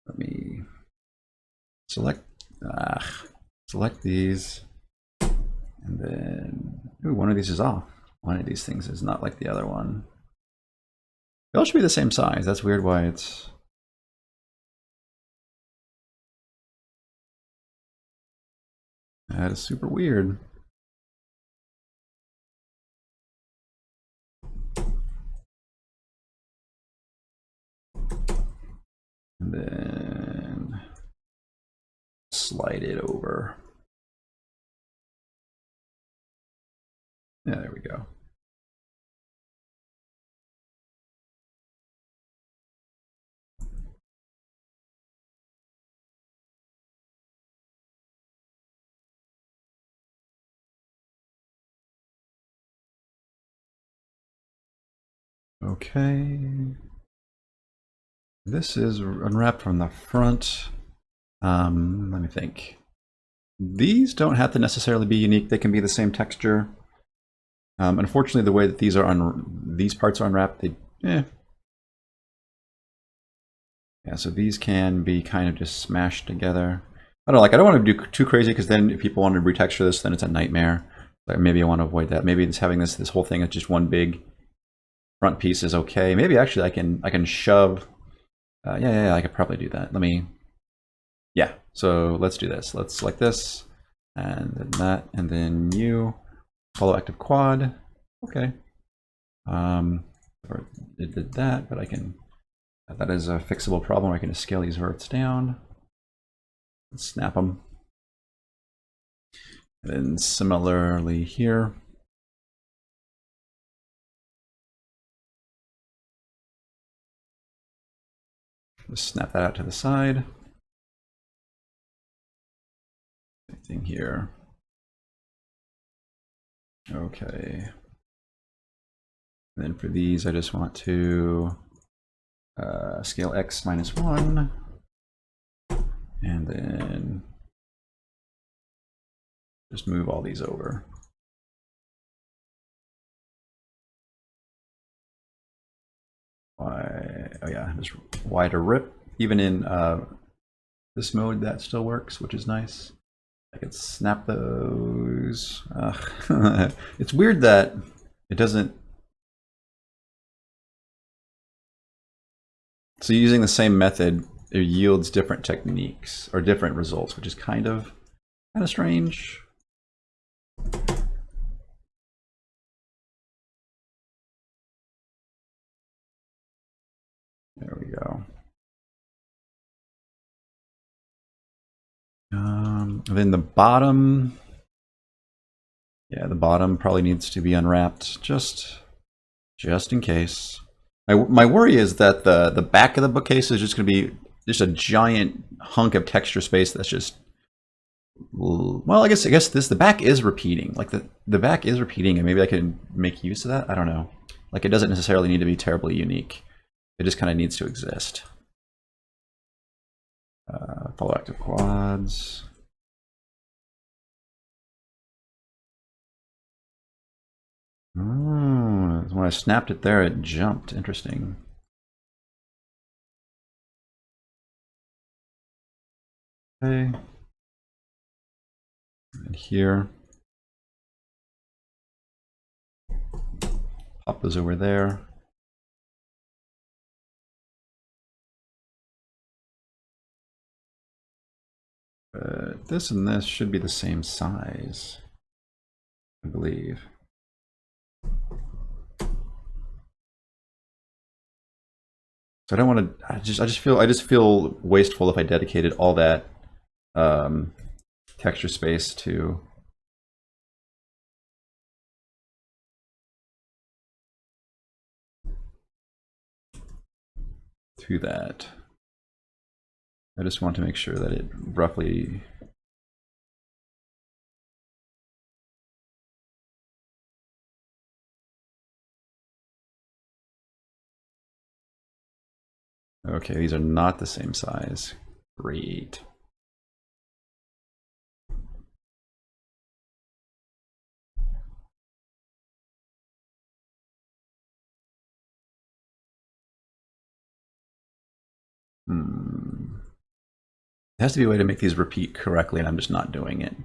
let me select select these, and then ooh, one of these is off. One of these things is not like the other one. They all should be the same size. That's weird why it's... That is super weird. And then slide it over. Yeah, there we go. Okay. This is unwrapped from the front. Let me think. These don't have to necessarily be unique. They can be the same texture. Unfortunately, the way that these parts are unwrapped, yeah. So these can be kind of just smashed together. I don't want to do too crazy, because then if people want to retexture this, then it's a nightmare. Like maybe I want to avoid that. Maybe just having this whole thing as just one big front piece is okay. Maybe actually I can shove. Yeah, I could probably do that. Let me. Yeah, so let's do this. Let's select this, and then that, and then you follow active quad. Okay. Or it did that, but I can. That is a fixable problem. I can just scale these verts down, snap them, and then similarly here. Just snap that out to the side. Same thing here. Okay. And then for these, I just want to scale x -1, and then just move all these over. Oh yeah, just wider rip. Even in this mode, that still works, which is nice. I could snap those. It's weird that it doesn't. So using the same method, it yields different techniques or different results, which is kind of strange. There we go. Then the bottom, yeah, the bottom probably needs to be unwrapped just in case. My worry is that the back of the bookcase is just going to be just a giant hunk of texture space that's just, well, I guess the back is repeating. Like the back is repeating, and maybe I can make use of that. I don't know. Like it doesn't necessarily need to be terribly unique. It just kind of needs to exist. Follow active quads. Oh, when I snapped it there, it jumped. Interesting. Okay. And here. Pop those over there. This and this should be the same size, I believe. So I don't want to. I just feel wasteful if I dedicated all that texture space to that. I just want to make sure that it roughly. Okay, these are not the same size. Great. There has to be a way to make these repeat correctly, and I'm just not doing it.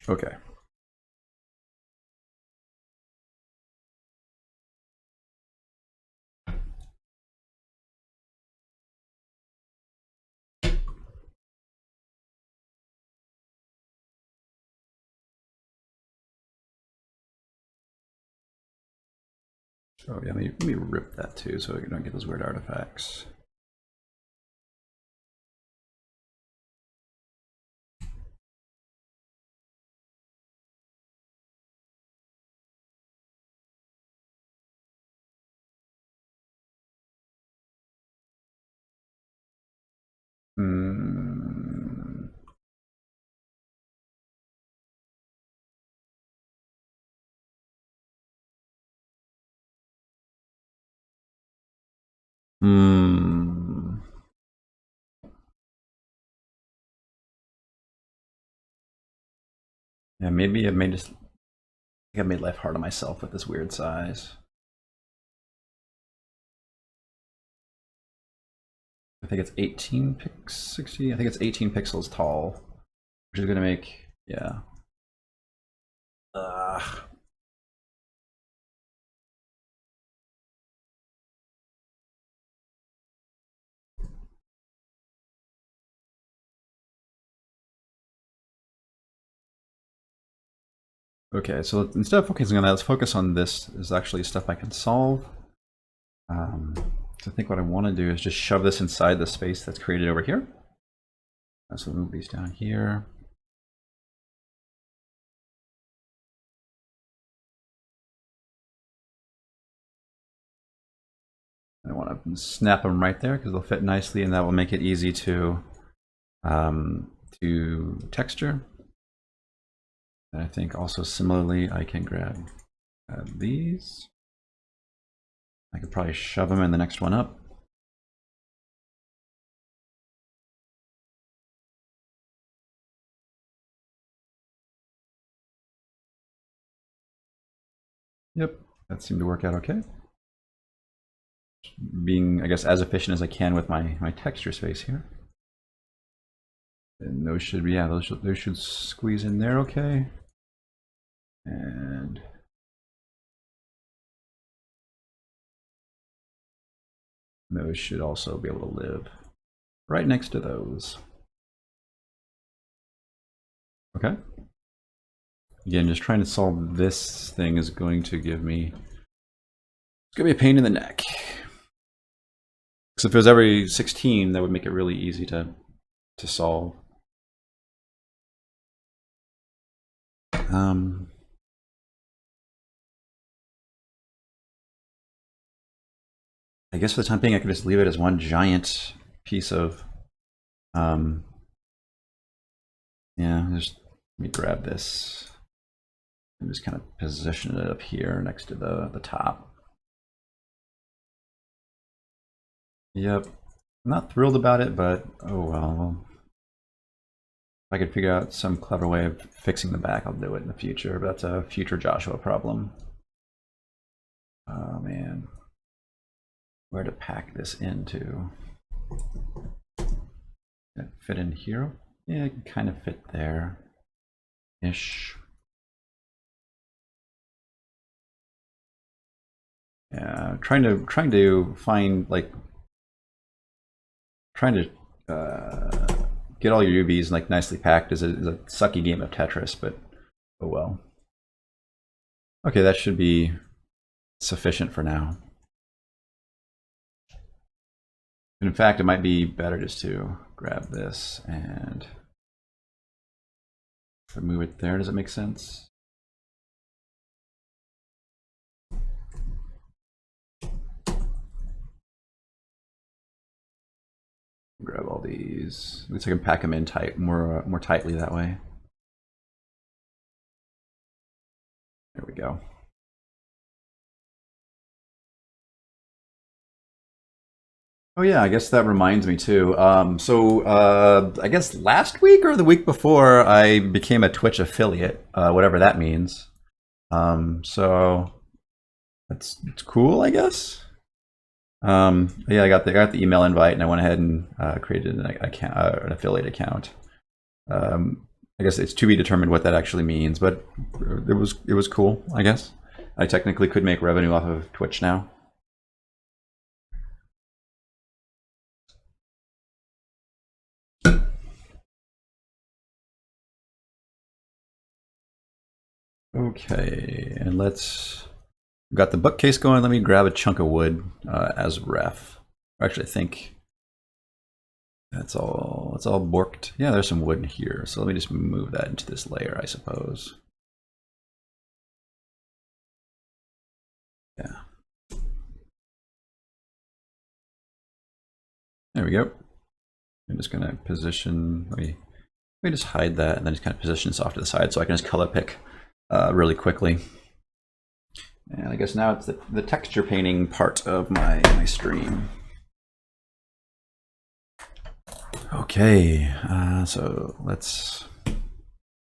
Okay. So yeah, let me rip that too, so you don't get those weird artifacts. Yeah, maybe I made just. I think I made life hard on myself with this weird size. I think it's 18 pixels, 60. I think it's 18 pixels tall, which is gonna make, yeah. Okay, so instead of focusing on that, let's focus on this. Is actually stuff I can solve. So I think what I want to do is just shove this inside the space that's created over here. So move these down here. I want to snap them right there because they'll fit nicely, and that will make it easy to texture. And I think also similarly, I can grab these. I could probably shove them in the next one up. Yep, that seemed to work out okay. Being, I guess, as efficient as I can with my texture space here. And those should be, yeah, those should squeeze in there okay. And those should also be able to live right next to those. Okay. Again, just trying to solve this thing is going to give me, it's gonna be a pain in the neck. Because if it was every 16, that would make it really easy to solve. I guess for the time being, I could just leave it as one giant piece of, yeah, just let me grab this and just kind of position it up here next to the top. Yep. I'm not thrilled about it, but oh well. If I could figure out some clever way of fixing the back, I'll do it in the future. But that's a future Joshua problem. Oh man. Where to pack this into? Can it fit in here? Yeah, it can kind of fit there. Ish. Yeah, trying to find like trying to get all your UVs like nicely packed is a sucky game of Tetris, but oh well. Okay, that should be sufficient for now. In fact, it might be better just to grab this and move it there. Does it make sense? Grab all these. Looks like I can pack them in tight, more tightly that way. There we go. Oh yeah, I guess that reminds me too. I guess last week or the week before, I became a Twitch affiliate, whatever that means. So it's cool, I guess. Yeah, I got the email invite, and I went ahead and created an affiliate account. I guess it's to be determined what that actually means, but it was cool, I guess. I technically could make revenue off of Twitch now. Okay, and we've got the bookcase going. Let me grab a chunk of wood as ref. Actually, I think that's all. It's all borked. Yeah, there's some wood in here. So let me just move that into this layer, I suppose. Yeah. There we go. I'm just gonna position. Let me just hide that and then just kind of position this off to the side so I can just color pick really quickly. And I guess now it's the texture painting part of my stream. Okay, so let's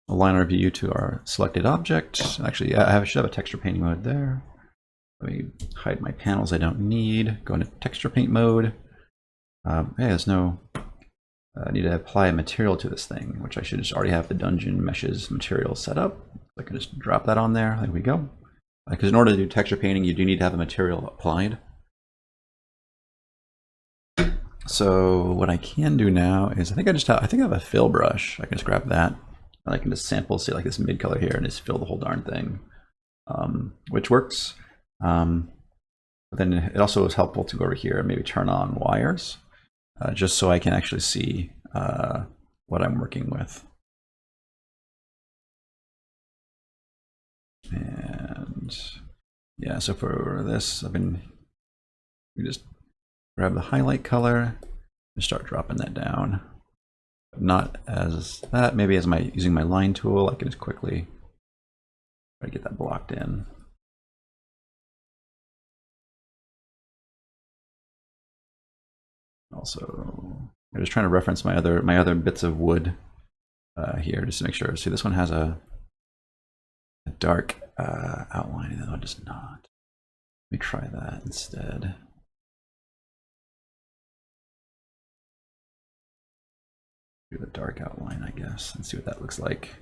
align our view to our selected object. Actually, I should have a texture painting mode there. Let me hide my panels I don't need. Go into texture paint mode. Hey, there's no. I need to apply a material to this thing, which I should just already have the dungeon meshes material set up. I can just drop that on there. There we go. Because in order to do texture painting, you do need to have the material applied. So what I can do now is I think I have a fill brush. I can just grab that and I can just sample, say like this mid color here, and just fill the whole darn thing, which works. But then it also is helpful to go over here and maybe turn on wires, just so I can actually see what I'm working with. And yeah, so for this, we just grab the highlight color and start dropping that down. But not as that, maybe as using my line tool, I can just quickly try to get that blocked in. Also, I'm just trying to reference my other bits of wood here just to make sure. See, this one has a dark outline, and it does not. Let me try that instead. Do the dark outline, I guess, and see what that looks like.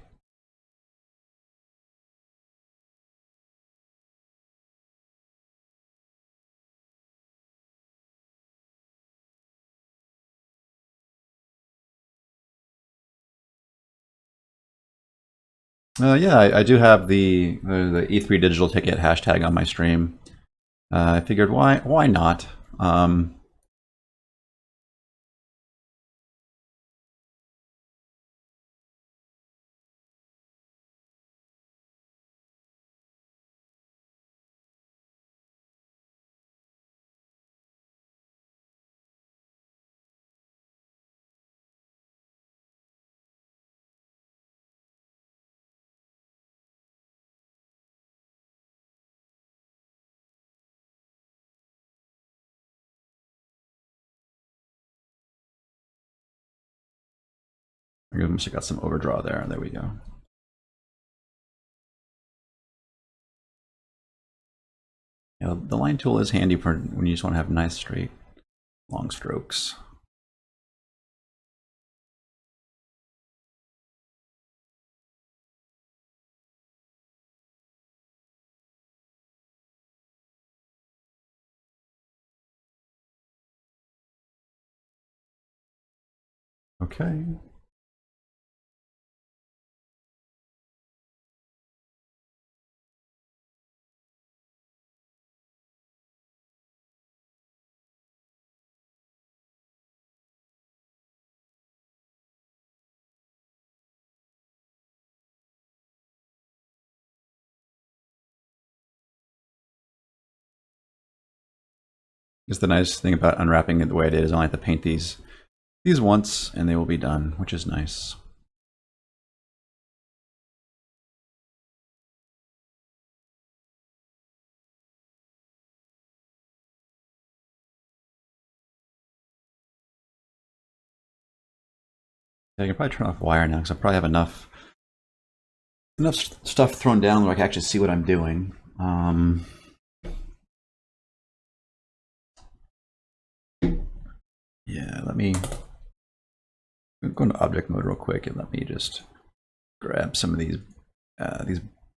Yeah, I do have the E3 digital ticket hashtag on my stream. I figured why not? I must have got some overdraw there. There we go. Yeah, the line tool is handy for when you just want to have nice, straight, long strokes. Okay. Just the nice thing about unwrapping it the way it is, I only have to paint these once and they will be done, which is nice. Yeah, I can probably turn off wire now because I probably have enough stuff thrown down where I can actually see what I'm doing. Yeah, let me go into object mode real quick and let me just grab some of these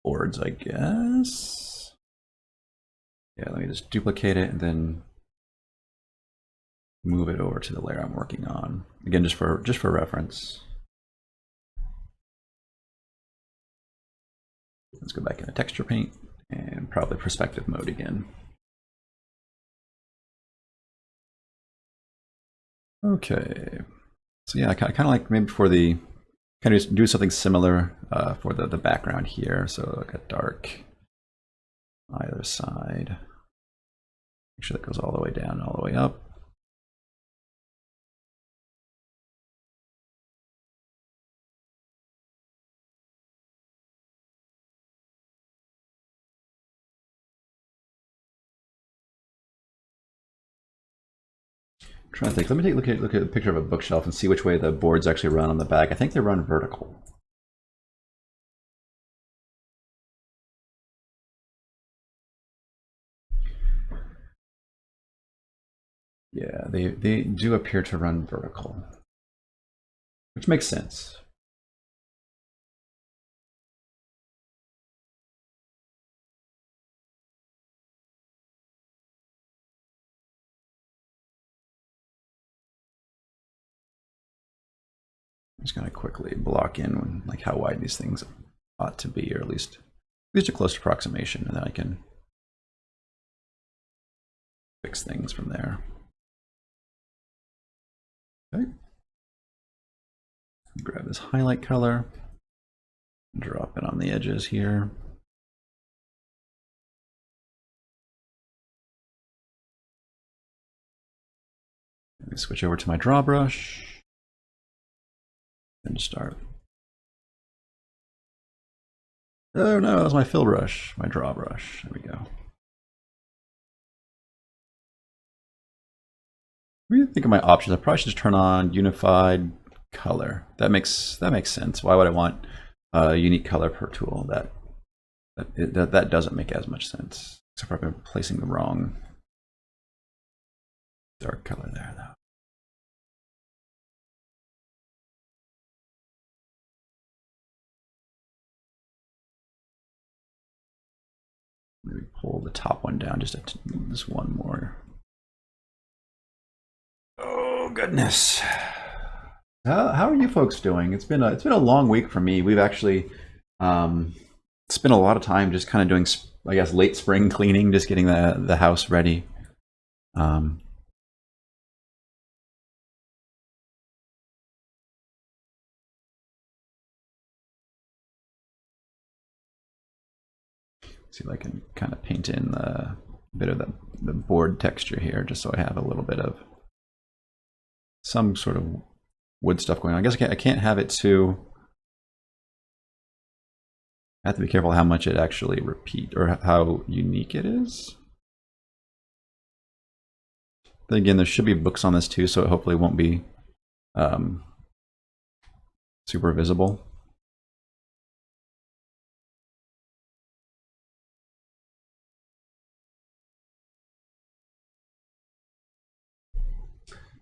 boards, I guess. Yeah, let me just duplicate it and then move it over to the layer I'm working on. Again, just for reference. Let's go back into texture paint and probably perspective mode again. Okay, so yeah, I kind of like maybe for the kind of do something similar for the background here. So like a dark either side. Make sure that goes all the way down, all the way up. I'm trying to think. Let me look at a picture of a bookshelf and see which way the boards actually run on the back. I think they run vertical. Yeah, they do appear to run vertical, which makes sense. I'm just going to quickly block in like how wide these things ought to be, or at least a close approximation, and then I can fix things from there. Okay. Grab this highlight color, drop it on the edges here. Let me switch over to my draw brush and start. Oh no, that was my fill brush, my draw brush. There we go. What do you think of my options? I probably should just turn on unified color. That makes sense. Why would I want a unique color per tool? That doesn't make as much sense. Except for I've been placing the wrong dark color there, though. Maybe pull the top one down just one more. Oh goodness. How are you folks doing? It's been a long week for me. We've actually spent a lot of time just kind of doing, I guess, late spring cleaning, just getting the house ready. See if I can kind of paint in a bit of the board texture here, just so I have a little bit of some sort of wood stuff going on. I guess I can't have it too. I have to be careful how much it actually repeat or how unique it is. Then again, there should be books on this too, so it hopefully won't be super visible.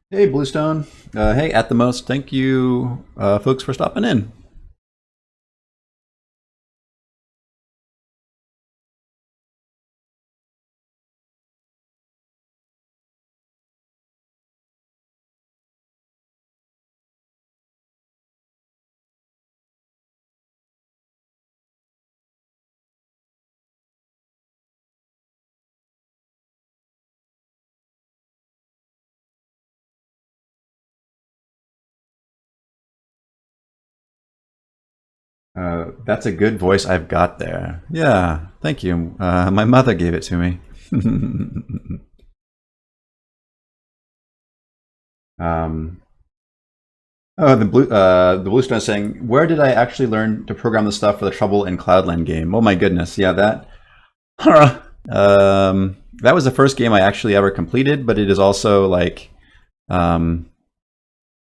Hey, Bluestone. Hey, at the most, thank you, folks, for stopping in. That's a good voice I've got there. Yeah, thank you. My mother gave it to me. um, oh, the Bluestone is saying, where did I actually learn to program the stuff for the Trouble in Cloudland game? Oh my goodness, yeah, that. That was the first game I actually ever completed, but it is also like, um,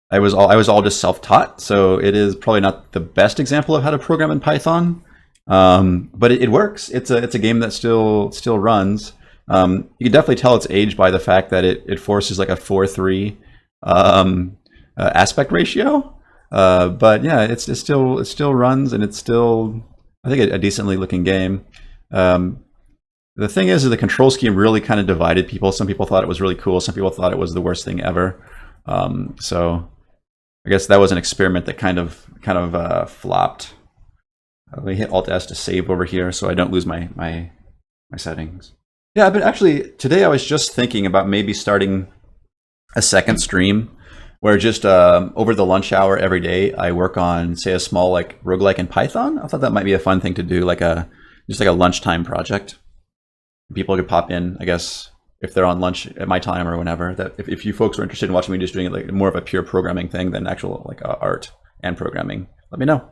I was all just self-taught, so it is probably not the best example of how to program in Python, but it works. It's a game that still runs. You can definitely tell its age by the fact that it forces like a 4:3 aspect ratio. But yeah, it still runs, and it's still, I think, a decently looking game. Um, the thing is the control scheme really kind of divided people. Some people thought it was really cool. Some people thought it was the worst thing ever. So I guess that was an experiment that kind of flopped. Let me hit Alt S to save over here so I don't lose my settings. Yeah, but actually today I was just thinking about maybe starting a second stream where just over the lunch hour every day I work on, say, a small like roguelike in Python. I thought that might be a fun thing to do, like just like a lunchtime project. People could pop in, I guess, if they're on lunch at my time or whenever. That if you folks are interested in watching me just doing it like more of a pure programming thing than actual like art and programming, let me know.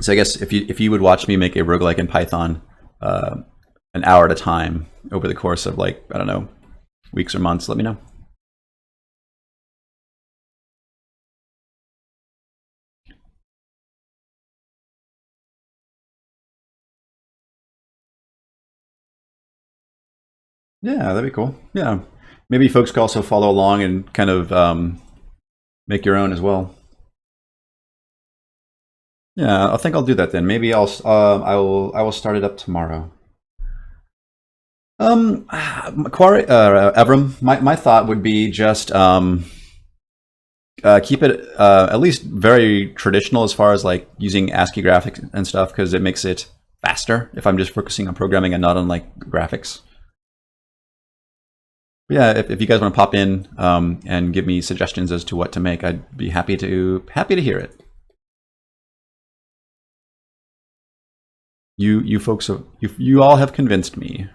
So I guess if you would watch me make a roguelike in Python an hour at a time over the course of, like, I don't know, weeks or months, let me know. Yeah, that'd be cool. Yeah, maybe folks could also follow along and kind of make your own as well. Yeah, I think I'll do that then. Maybe I will start it up tomorrow. Evram, my thought would be just keep it at least very traditional as far as like using ASCII graphics and stuff, because it makes it faster if I'm just focusing on programming and not on like graphics. But yeah, if you guys want to pop in and give me suggestions as to what to make, I'd be happy to hear it. You folks, you all have convinced me.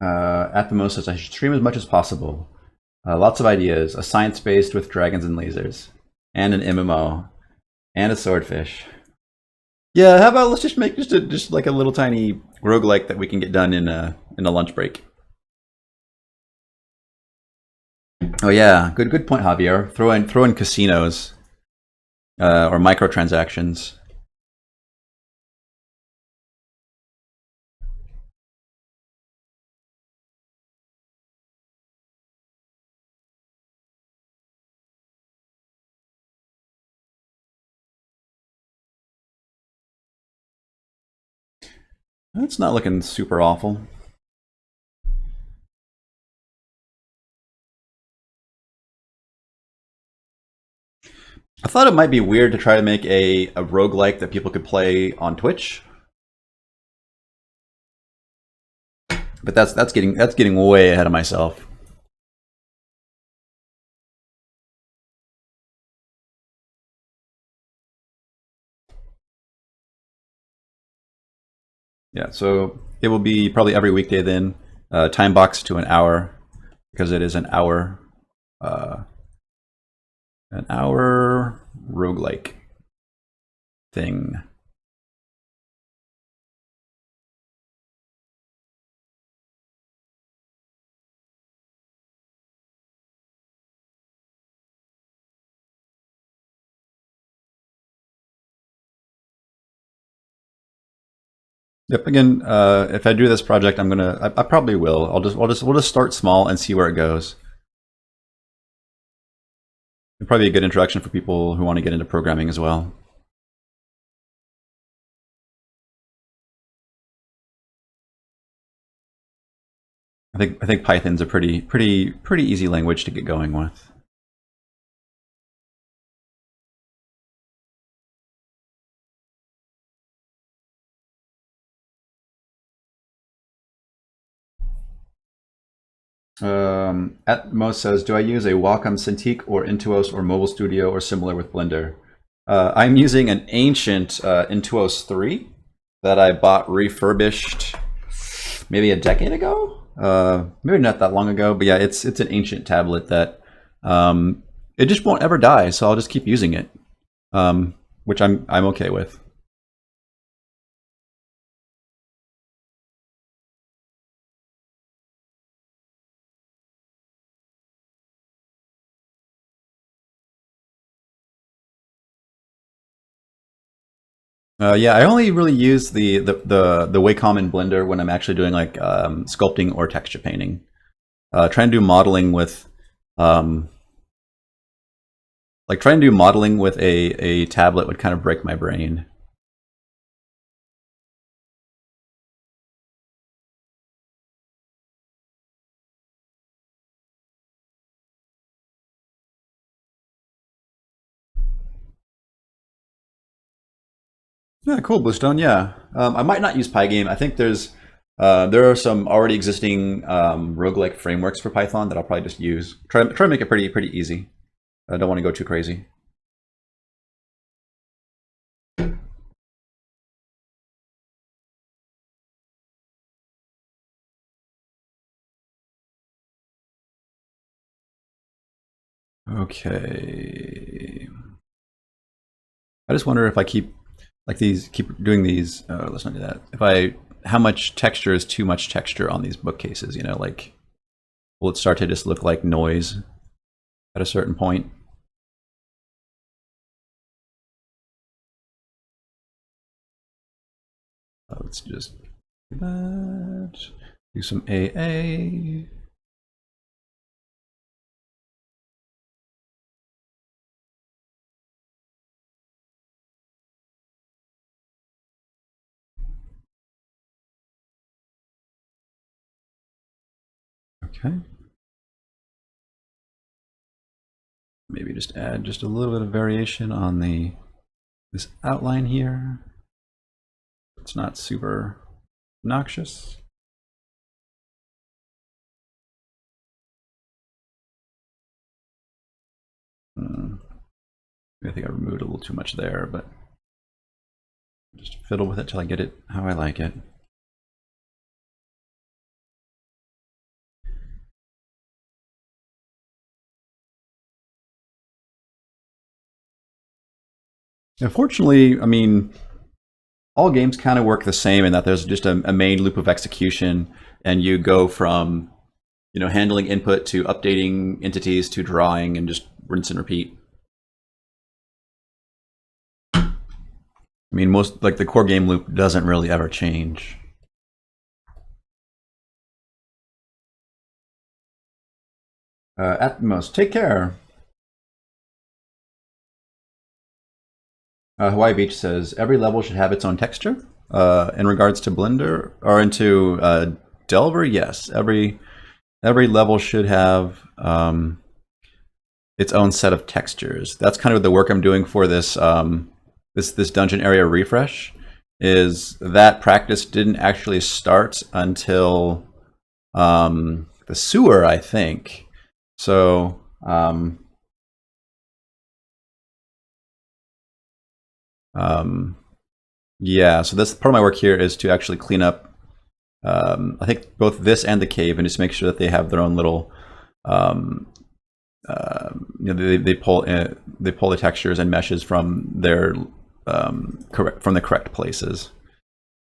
At the most, as I should stream as much as possible. Lots of ideas. A science-based with dragons and lasers, and an MMO, and a swordfish. Yeah, how about let's just make just like a little tiny roguelike that we can get done in a lunch break. Oh yeah, good point, Javier. Throw in casinos or microtransactions. It's not looking super awful. I thought it might be weird to try to make a roguelike that people could play on Twitch. But that's getting way ahead of myself. Yeah, so it will be probably every weekday then. Time box to an hour because it is uh, an hour roguelike thing. Yep. Again, if I do this project, I probably will. We'll just start small and see where it goes. It'd probably be a good introduction for people who want to get into programming as well. I think Python's a pretty easy language to get going with. At most says, do I use a Wacom Cintiq or Intuos or Mobile Studio or similar with Blender? I'm using an ancient Intuos 3 that I bought refurbished maybe a decade ago. Maybe not that long ago, but yeah, it's an ancient tablet that it just won't ever die, so I'll just keep using it, which I'm okay with. Yeah, I only really use the Wacom in Blender when I'm actually doing like sculpting or texture painting. Trying to do modeling with um, trying to do modeling with a tablet would kind of break my brain. Yeah, cool, Bluestone. Yeah, I might not use Pygame. I think there are some already existing roguelike frameworks for Python that I'll probably just use. Try to make it pretty easy. I don't want to go too crazy. Okay. I just wonder if I keep keep doing these. Let's not do that. How much texture is too much texture on these bookcases? You know, like, will it start to just look like noise at a certain point? Let's just do that. Do some AA. Okay. Maybe just add just a little bit of variation on this outline here. It's not super noxious. I think I removed a little too much there, but just fiddle with it till I get it how I like it. Unfortunately, I mean, all games kind of work the same in that there's just a main loop of execution, and you go from handling input to updating entities to drawing and just rinse and repeat. I mean, most like the core game loop doesn't really ever change. At most, take care. Hawaii Beach says every level should have its own texture. In regards to Blender or into Delver, yes, every level should have its own set of textures. That's kind of the work I'm doing for this this dungeon area refresh. Is that practice didn't actually start until the sewer, I think. So Yeah, so that's part of my work here is to actually clean up, I think both this and the cave, and just make sure that they have their own little, they pull the textures and meshes from their from the correct places.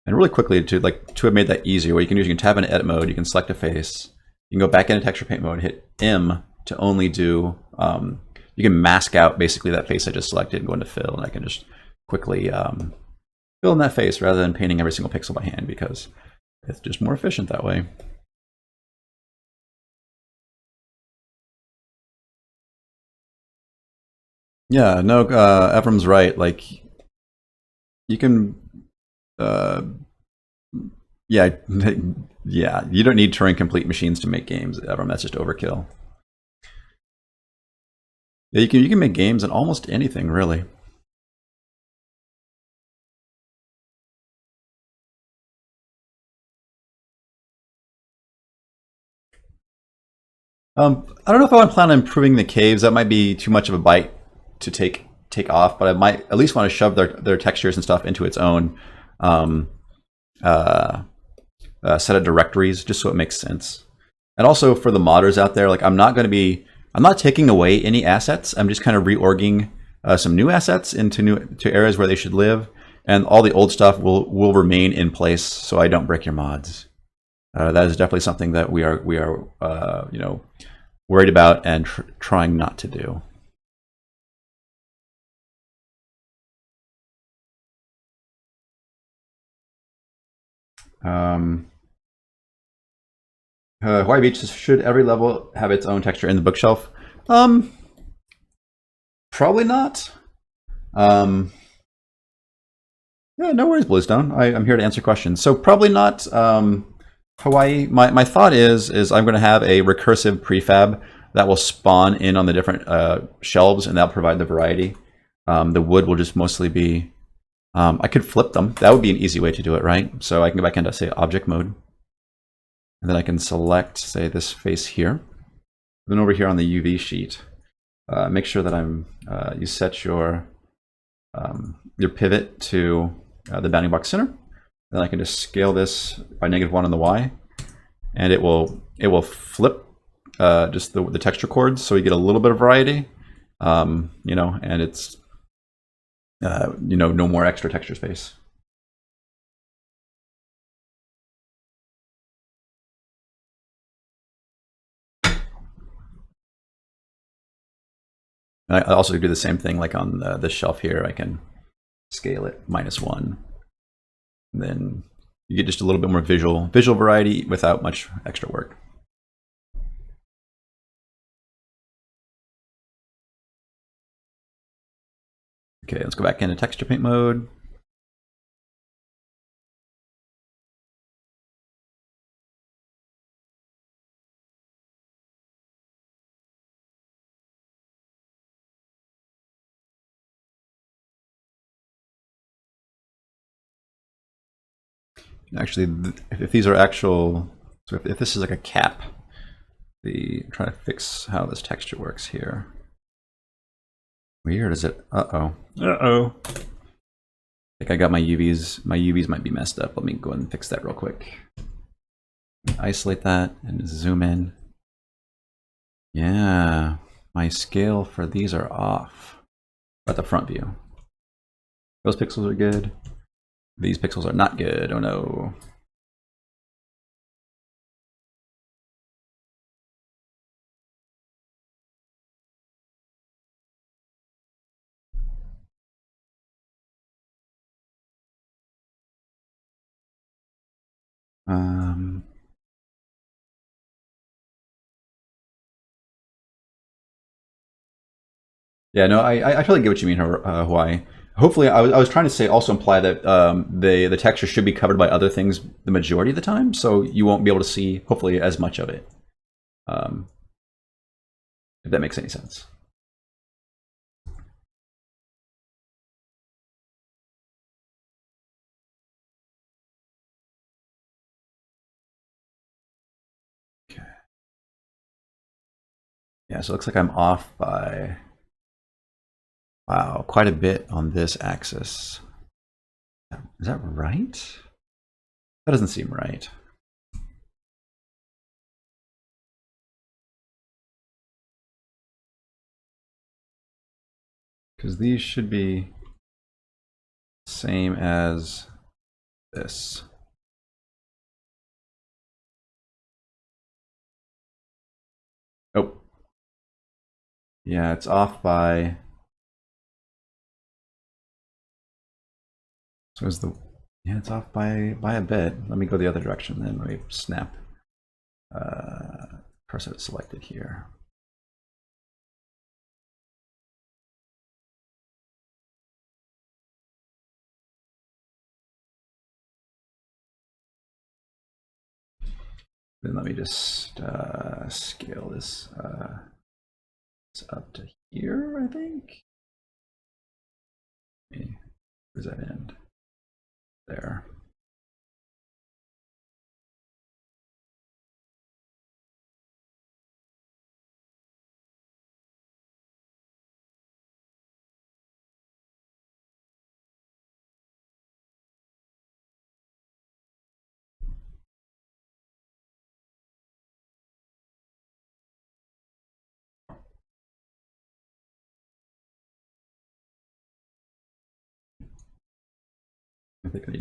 And really quickly to have made that easier, what you can tap into edit mode, you can select a face, you can go back into texture paint mode, hit M to only do, you can mask out basically that face I just selected and go into fill, and I can just quickly fill in that face rather than painting every single pixel by hand, because it's just more efficient that way. Yeah, no, Ephraim's right. Like, you can, yeah, yeah, you don't need Turing complete machines to make games, Ephraim. That's just overkill. Yeah, you can make games in almost anything, really. I don't know if I want to plan on improving the caves. That might be too much of a bite to take off, but I might at least want to shove their textures and stuff into its own set of directories, just so it makes sense. And also for the modders out there, like I'm not taking away any assets. I'm just kind of reorging some new assets into areas where they should live, and all the old stuff will remain in place, so I don't break your mods. That is definitely something that we are worried about and trying not to do. Hawaii Beach, should every level have its own texture in the bookshelf? Probably not. Yeah, no worries, Bluestone. I'm here to answer questions. So probably not. Hawaii. My thought is I'm going to have a recursive prefab that will spawn in on the different shelves, and that'll provide the variety. The wood will just mostly be. I could flip them. That would be an easy way to do it, right? So I can go back into, say, object mode, and then I can select, say, this face here. Then over here on the UV sheet, make sure that you set your pivot to the bounding box center. Then I can just scale this by -1 on the Y, and it will flip just the texture chords, so you get a little bit of variety, and it's no more extra texture space. And I also do the same thing, like on this shelf here. I can scale it -1. And then you get just a little bit more visual variety without much extra work. Okay, let's go back into texture paint mode. Actually, if these are actual, so if this is like a cap, I'm trying to fix how this texture works here. Weird, is it? Uh-oh. Uh-oh. I think I got my UVs. My UVs might be messed up. Let me go and fix that real quick. Isolate that and zoom in. Yeah, my scale for these are off at the front view. Those pixels are good. These pixels are not good. Oh no. Yeah, no, I totally get what you mean, Hawaii. Hopefully, I was trying to say also imply that the texture should be covered by other things the majority of the time, so you won't be able to see hopefully as much of it. If that makes any sense. Okay. Yeah, so it looks like I'm off by, wow, quite a bit on this axis. Is that right? That doesn't seem right. Because these should be same as this. Oh. Yeah, it's off by... So is the... Yeah, it's off by a bit. Let me go the other direction then. Let me snap. Press it selected here. Then let me just scale this up to here, I think. Where's that end? There. I think I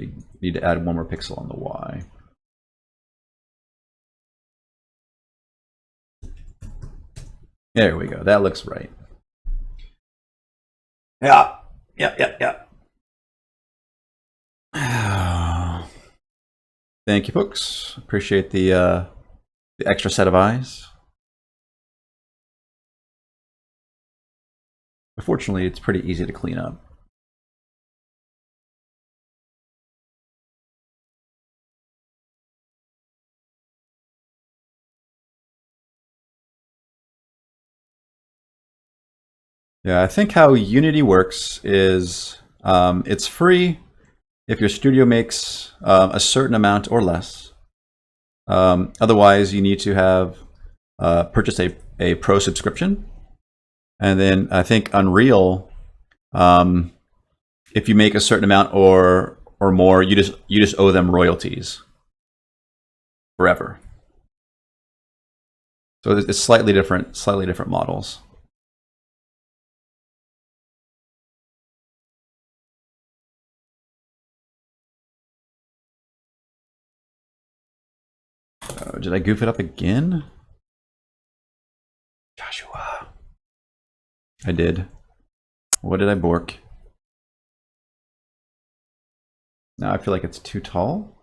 need to add one more pixel on the Y. There we go. That looks right. Yeah. Thank you, folks. Appreciate the extra set of eyes. Fortunately, it's pretty easy to clean up. Yeah, I think how Unity works is it's free if your studio makes a certain amount or less. Otherwise, you need to have purchased a pro subscription. And then I think Unreal, if you make a certain amount or more, you just owe them royalties forever. So it's slightly different models. Did I goof it up again? Joshua. I did. What did I bork? Now I feel like it's too tall.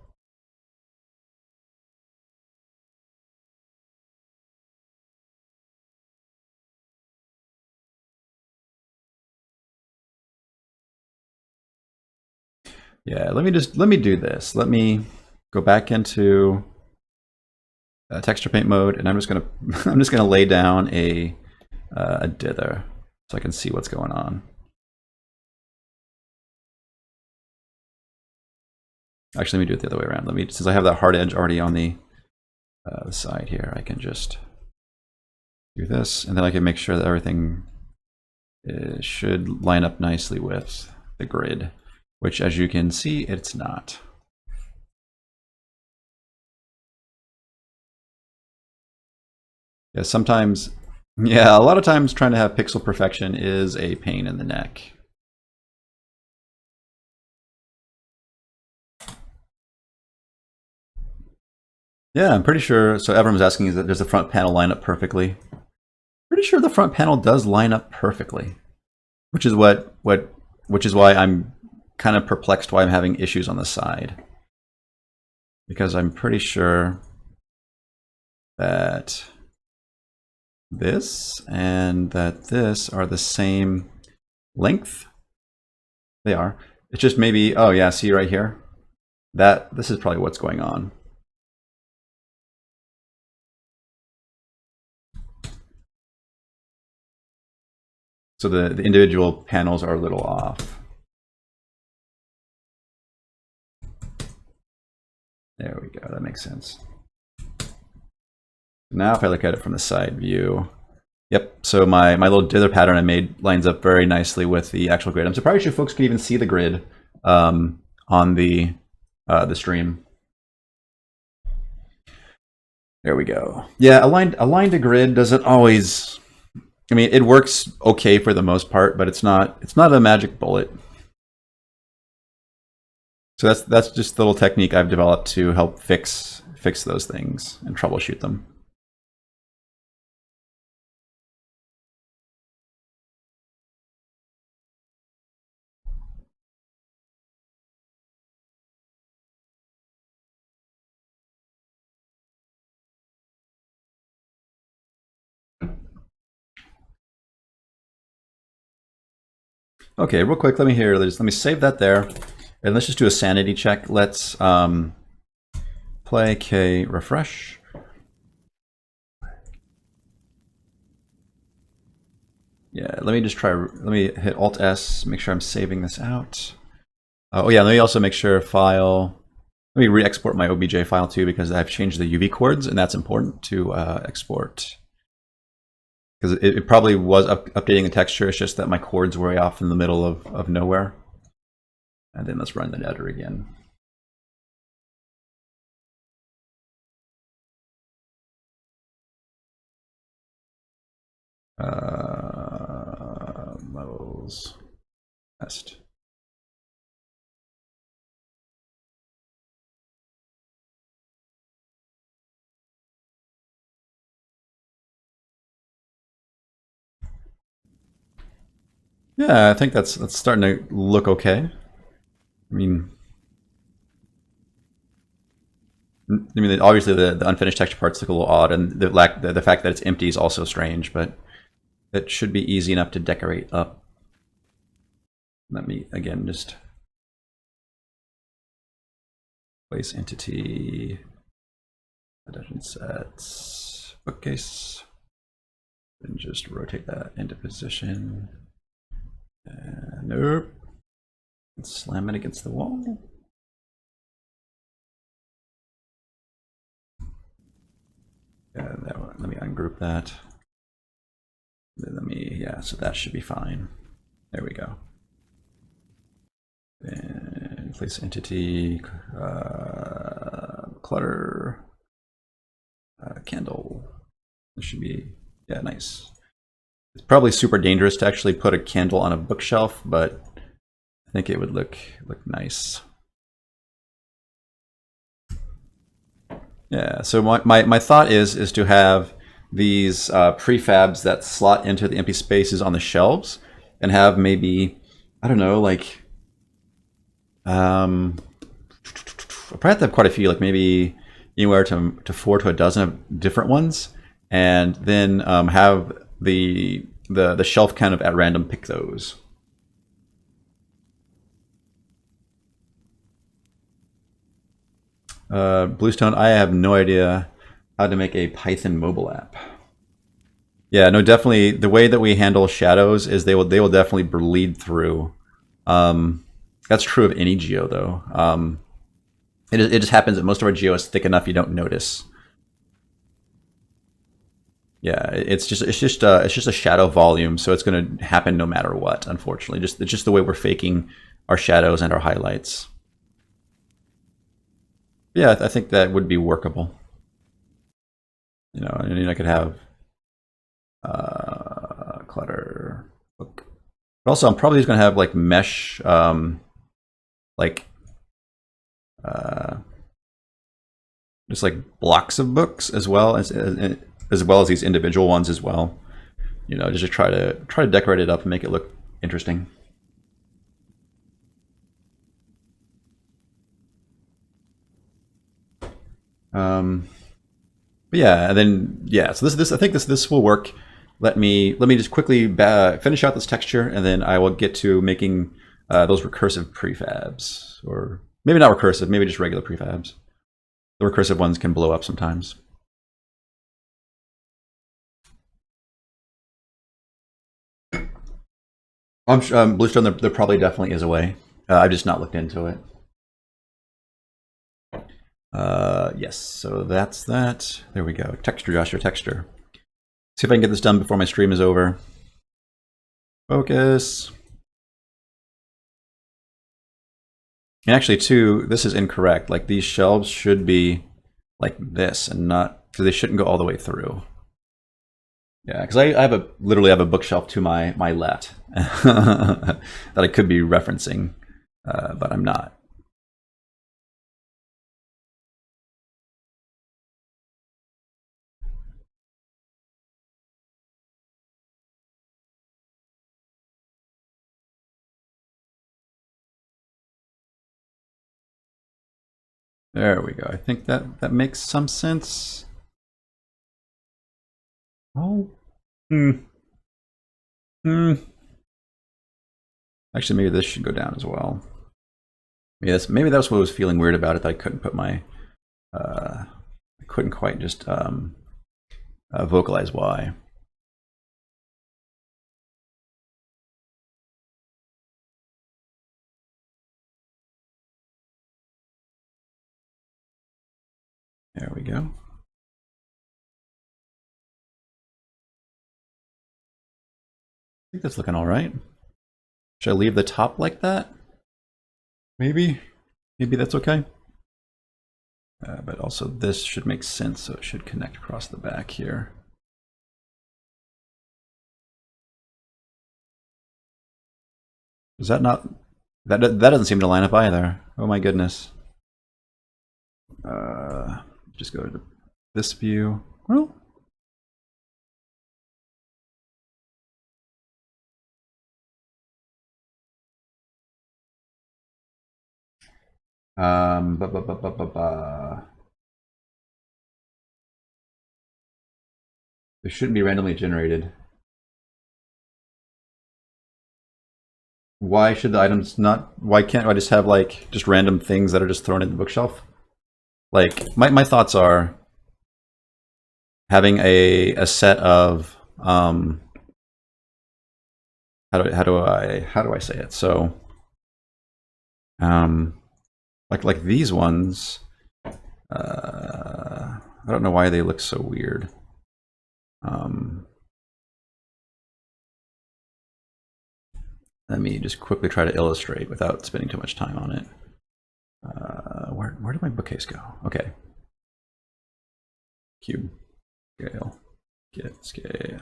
Yeah, let me do this. Let me go back into texture paint mode, and I'm just gonna lay down a dither so I can see what's going on. Actually, let me do it the other way around. Since I have that hard edge already on the side here, I can just do this, and then I can make sure that everything should line up nicely with the grid, which, as you can see, it's not. Yeah, sometimes, yeah, a lot of times trying to have pixel perfection is a pain in the neck. Yeah, I'm pretty sure. So everyone was asking, is that does the front panel line up perfectly? Pretty sure the front panel does line up perfectly, which is why I'm kind of perplexed why I'm having issues on the side, because I'm pretty sure that this and that this are the same length. They are. It's just maybe, oh yeah, see right here? This is probably what's going on. So the individual panels are a little off. There we go, that makes sense. Now if I look at it from the side view, yep, so my little dither pattern I made lines up very nicely with the actual grid. I'm surprised you folks could even see the grid on on the stream. There we go. Yeah, aligned to grid doesn't always. I mean, it works okay for the most part, but it's not a magic bullet. So that's just a little technique I've developed to help fix those things and troubleshoot them. Okay, real quick, let me save that there, and let's just do a sanity check. Let's play K refresh. Yeah, let me just try. Let me hit Alt S, make sure I'm saving this out. Oh yeah, let me also make sure file. Let me re-export my OBJ file too, because I've changed the UV coords, and that's important to export. Because it probably was updating the texture, it's just that my chords were way off in the middle of nowhere. And then let's run the editor again. Levels test. Yeah, I think that's starting to look okay. I mean, obviously the unfinished texture parts look a little odd, and the fact that it's empty is also strange, but it should be easy enough to decorate up. Let me again just place entity, addition sets, bookcase, and just rotate that into position. Nope. Let's slam it against the wall. Yeah, that one. Let me ungroup that. Yeah, so that should be fine. There we go. And place entity, clutter, candle. This should be, yeah, nice. It's probably super dangerous to actually put a candle on a bookshelf, but I think it would look nice. Yeah, so my thought is to have these prefabs that slot into the empty spaces on the shelves, and have maybe, I don't know, like I'll probably have to have quite a few, like maybe anywhere to 4 to a dozen of different ones, and then have the shelf kind of at random pick those. Bluestone, I have no idea how to make a Python mobile app. Yeah, no, definitely the way that we handle shadows is they will definitely bleed through. That's true of any geo though. It just happens that most of our geo is thick enough you don't notice. Yeah, it's just a shadow volume, so it's going to happen no matter what. Unfortunately, it's just the way we're faking our shadows and our highlights. Yeah, I think that would be workable. You know, and I could have clutter book. But also, I'm probably just going to have like mesh, like just like blocks of books as well as these individual ones as well. You know, just to try to decorate it up and make it look interesting. But yeah, and then yeah, so this I think this will work. Let me just quickly finish out this texture, and then I will get to making those recursive prefabs, or maybe not recursive, maybe just regular prefabs. The recursive ones can blow up sometimes. Bluestone, there probably definitely is a way. I've just not looked into it. Yes, so that's that. There we go. Texture, Joshua, texture. See if I can get this done before my stream is over. Focus. And actually, too, this is incorrect. Like these shelves should be like this, and not because they shouldn't go all the way through. Yeah, because I have literally have a bookshelf to my left that I could be referencing, but I'm not. There we go. I think that makes some sense. Oh. Hmm. Actually, maybe this should go down as well. Maybe that's what I was feeling weird about it, that I couldn't put my I couldn't quite just vocalize why. There we go. I think that's looking all right. Should I leave the top like that? Maybe that's okay. But also this should make sense, so it should connect across the back here. Is that not, that doesn't seem to line up either. Oh my goodness. Just go to this view. Well, They shouldn't be randomly generated. Why should the items not? Why can't I just have like just random things that are just thrown in the bookshelf? Like my thoughts are having a set of how do I say it? So like these ones, I don't know why they look so weird. Let me just quickly try to illustrate without spending too much time on it. Where did my bookcase go? Okay. Cube. Scale. Get scale.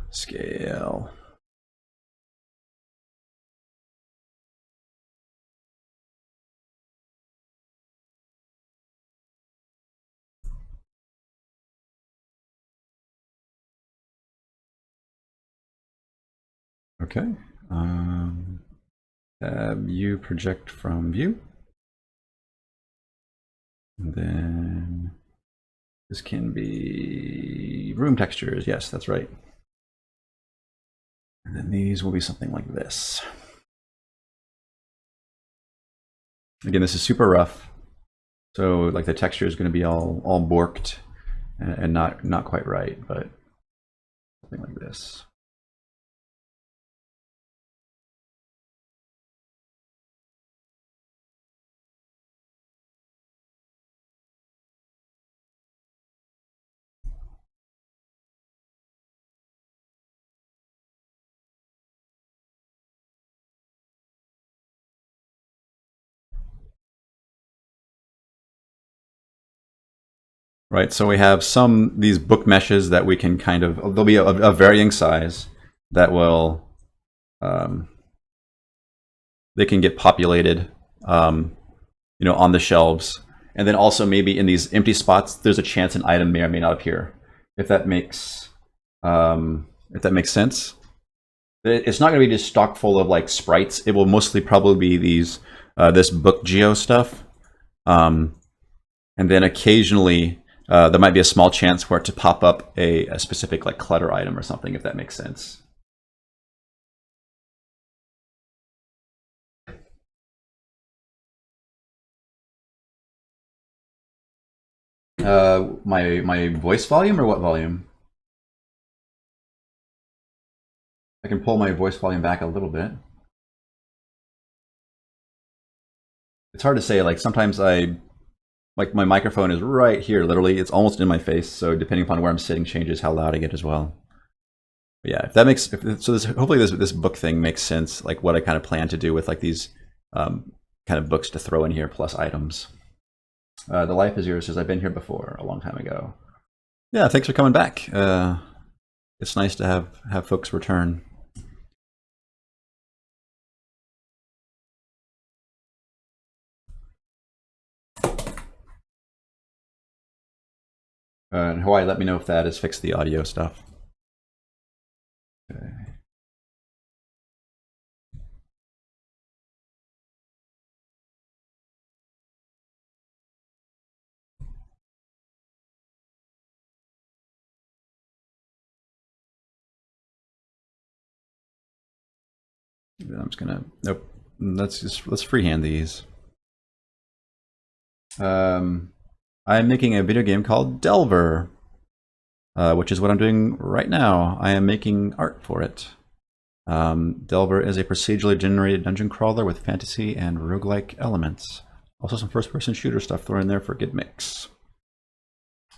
Scale. Okay. Tab view, project from view. And then this can be room textures. Yes, that's right. And then these will be something like this. Again, this is super rough. So like the texture is going to be all borked and not quite right, but something like this. Right, so we have these book meshes that we can kind of, there'll be a varying size that will, they can get populated, on the shelves. And then also maybe in these empty spots, there's a chance an item may or may not appear. If that makes sense. It's not going to be just stock full of like sprites. It will mostly probably be these, this book geo stuff. And then occasionally, there might be a small chance for it to pop up a specific like clutter item or something, if that makes sense. My voice volume or what volume? I can pull my voice volume back a little bit. It's hard to say. Like sometimes like my microphone is right here, literally. It's almost in my face. So depending upon where I'm sitting changes how loud I get as well. But yeah, if that makes, hopefully this book thing makes sense. Like what I kind of plan to do with like these kind of books to throw in here plus items. The Life is Yours says, I've been here before a long time ago. Yeah, thanks for coming back. It's nice to have folks return. And Hawaii, let me know if that has fixed the audio stuff. Okay. I'm just gonna, nope. Let's freehand these. I'm making a video game called Delver, which is what I'm doing right now. I am making art for it. Delver is a procedurally generated dungeon crawler with fantasy and roguelike elements. Also some first-person shooter stuff thrown in there for a good mix.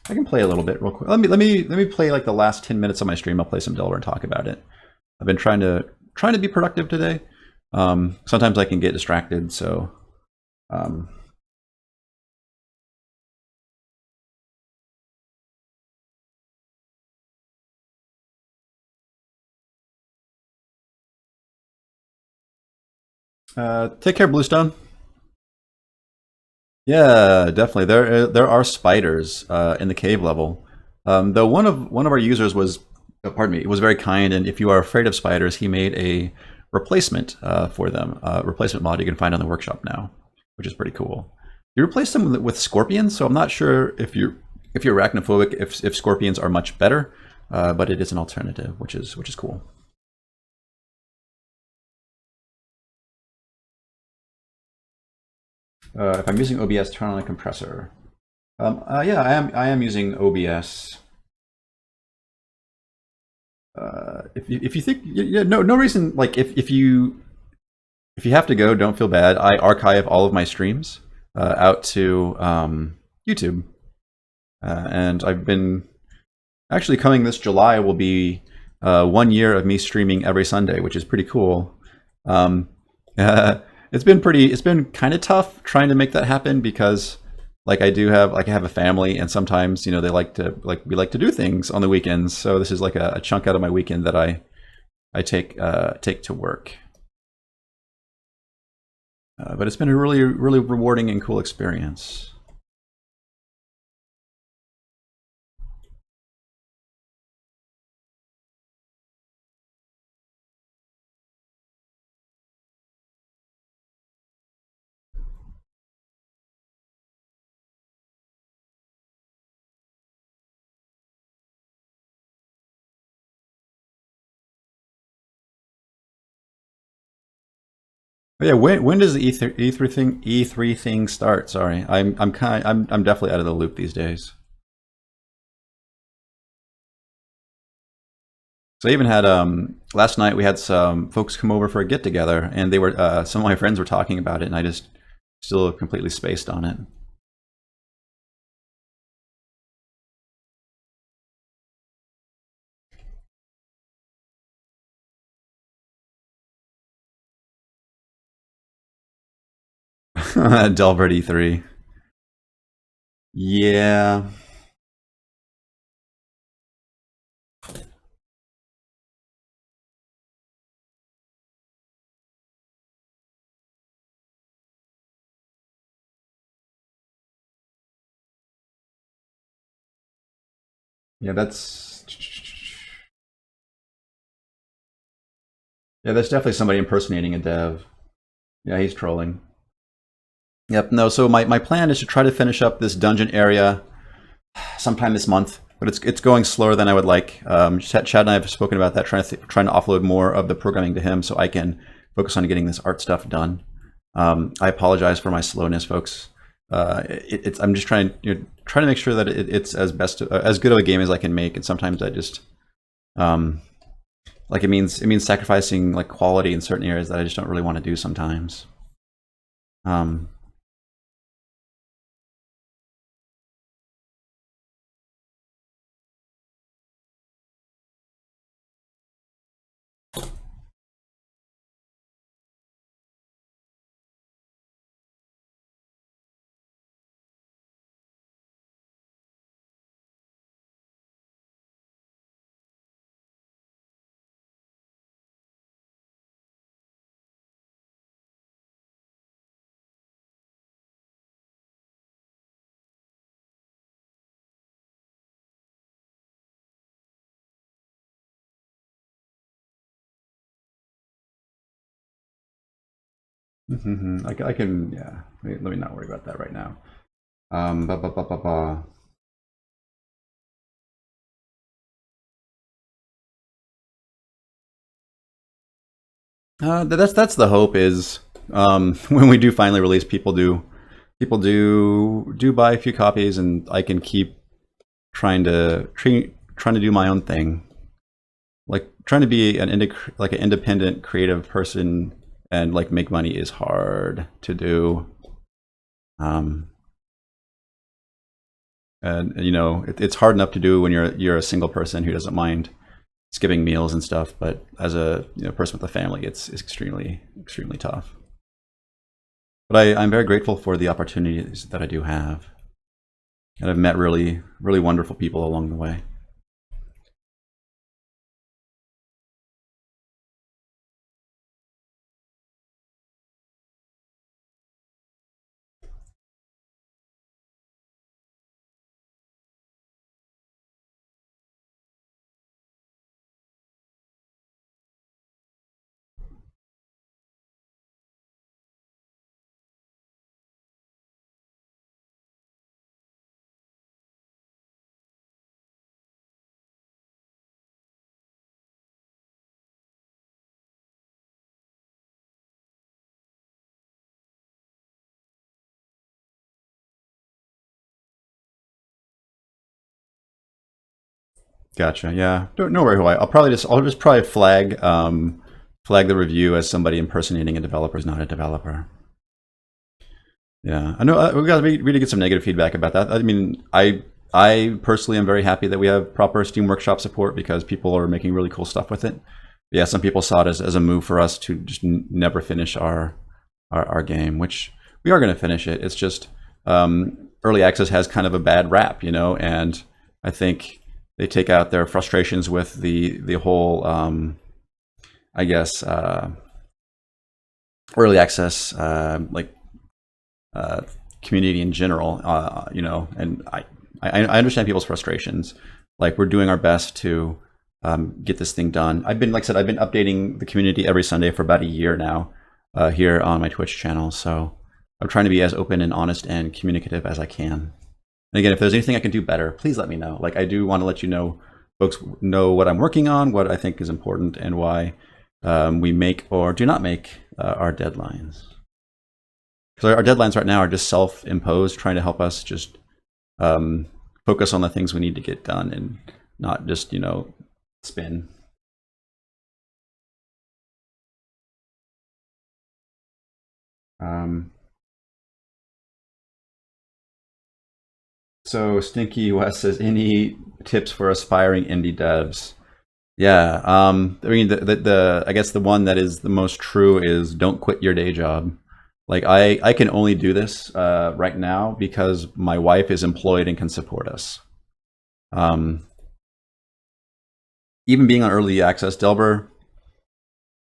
I can play a little bit real quick. Let me play like the last 10 minutes of my stream. I'll play some Delver and talk about it. I've been trying to be productive today. Sometimes I can get distracted, so take care, Bluestone. Yeah, definitely. There are spiders in the cave level. Though one of our users was, pardon me, was very kind, and if you are afraid of spiders, he made a replacement for them. Replacement mod you can find on the workshop now, which is pretty cool. You replace them with scorpions, so I'm not sure if you're arachnophobic, if scorpions are much better, but it is an alternative, which is cool. If I'm using OBS, turn on a compressor. Yeah, I am using OBS. If you think, yeah, no reason. Like if you have to go, don't feel bad. I archive all of my streams out to YouTube, and I've been actually coming this July will be 1 year of me streaming every Sunday, which is pretty cool. It's been kind of tough trying to make that happen because like I have a family, and sometimes they we like to do things on the weekends. So this is like a chunk out of my weekend that I take to work. But it's been a really rewarding and cool experience. But yeah, when does the E3 thing start? Sorry, I'm definitely out of the loop these days. So I even had last night we had some folks come over for a get together, and they were some of my friends were talking about it, and I just still completely spaced on it. Delver at E3. Yeah. Yeah, that's definitely somebody impersonating a dev. Yeah, he's trolling. Yep. No. So my plan is to try to finish up this dungeon area sometime this month, but it's going slower than I would like. Chad and I have spoken about that, trying to offload more of the programming to him so I can focus on getting this art stuff done. I apologize for my slowness, folks. I'm just trying to make sure that it's as good of a game as I can make, and sometimes I just like it means sacrificing like quality in certain areas that I just don't really want to do sometimes. I can, yeah. Let me not worry about that right now. Ba, ba, ba, ba, ba. That's the hope is when we do finally release, people do buy a few copies, and I can keep trying to do my own thing, like trying to be like an independent creative person, and like make money is hard to do. Um, and you know it's hard enough to do when you're a single person who doesn't mind skipping meals and stuff, but as a person with a family, it's extremely tough. But I'm very grateful for the opportunities that I do have, and I've met really wonderful people along the way. Gotcha. Yeah. Don't worry who I'll just probably flag the review as somebody impersonating a developer who's not a developer. Yeah, I know we got to really get some negative feedback about that. I mean, I personally am very happy that we have proper Steam Workshop support because people are making really cool stuff with it. Yeah, some people saw it as a move for us to just never finish our game, which we are going to finish it. It's just early access has kind of a bad rap, and I think they take out their frustrations with the whole, I guess, early access like community in general, and I understand people's frustrations. Like we're doing our best to get this thing done. Like I said, I've been updating the community every Sunday for about a year now here on my Twitch channel. So I'm trying to be as open and honest and communicative as I can. And again, if there's anything I can do better, please let me know. Like I do want to let folks know what I'm working on, what I think is important, and why we make or do not make our deadlines. Because our deadlines right now are just self-imposed, trying to help us just focus on the things we need to get done and not just, spin. So Stinky West says, any tips for aspiring indie devs? Yeah, I mean, I guess the one that is the most true is don't quit your day job. Like I can only do this right now because my wife is employed and can support us. Even being on early access, Delver,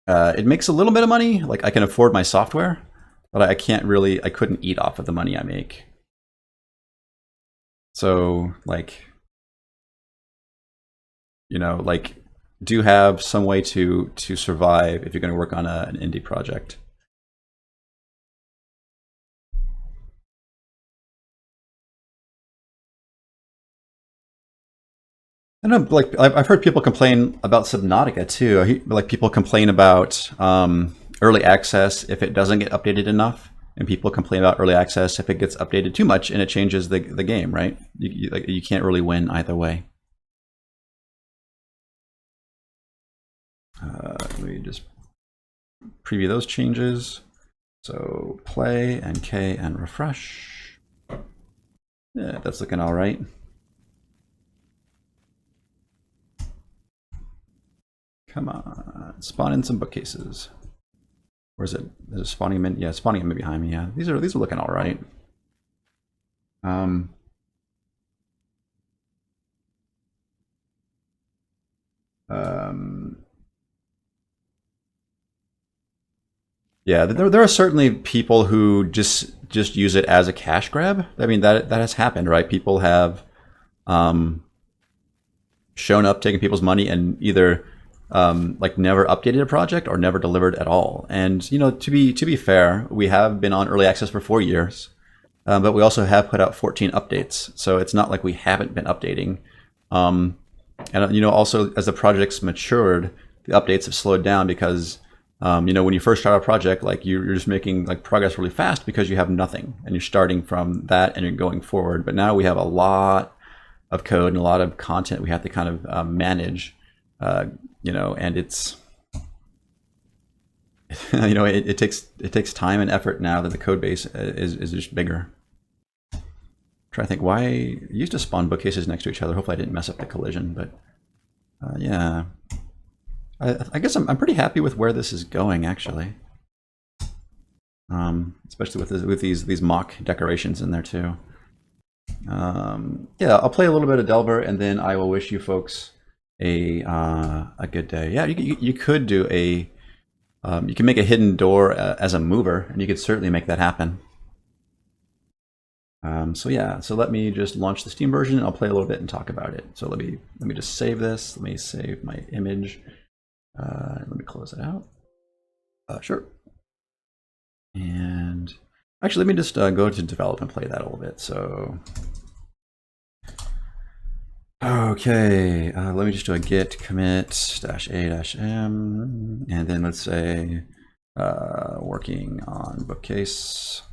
it makes a little bit of money. Like I can afford my software, but I couldn't eat off of the money I make. So like, like do have some way to survive if you're going to work on an indie project. I don't know, like I've heard people complain about Subnautica too. Like people complain about early access if it doesn't get updated enough, and people complain about early access if it gets updated too much and it changes the game. Right? You can't really win either way. Let me just preview those changes. So play and K and refresh. Yeah, that's looking all right. Come on, spawn in some bookcases. Or is it spawning them in? Yeah, spawning them in behind me. Yeah, these are looking all right. Yeah, there are certainly people who just use it as a cash grab. I mean that has happened, right? People have shown up, taking people's money, and either like never updated a project or never delivered at all. And you know, to be fair, we have been on early access for 4 years, but we also have put out 14 updates. So it's not like we haven't been updating. And you know, also as the project's matured, the updates have slowed down because you know, when you first start a project, like you're just making like progress really fast because you have nothing and you're starting from that and you're going forward. But now we have a lot of code and a lot of content we have to kind of manage, you know, and it's, you know, it takes time and effort now that the code base is just bigger. Try to think why I used to spawn bookcases next to each other. Hopefully I didn't mess up the collision, but yeah. I guess I'm pretty happy with where this is going, actually. Especially with these mock decorations in there too. Yeah, I'll play a little bit of Delver, and then I will wish you folks a good day. Yeah, you could do a you can make a hidden door as a mover, and you could certainly make that happen. So yeah, so let me just launch the Steam version, and I'll play a little bit and talk about it. So let me just save this. Let me save my image. Let me close it out. Sure. And actually, let me just go to develop and play that a little bit. So, okay, let me just do a git commit -a-m, and then let's say working on bookcase.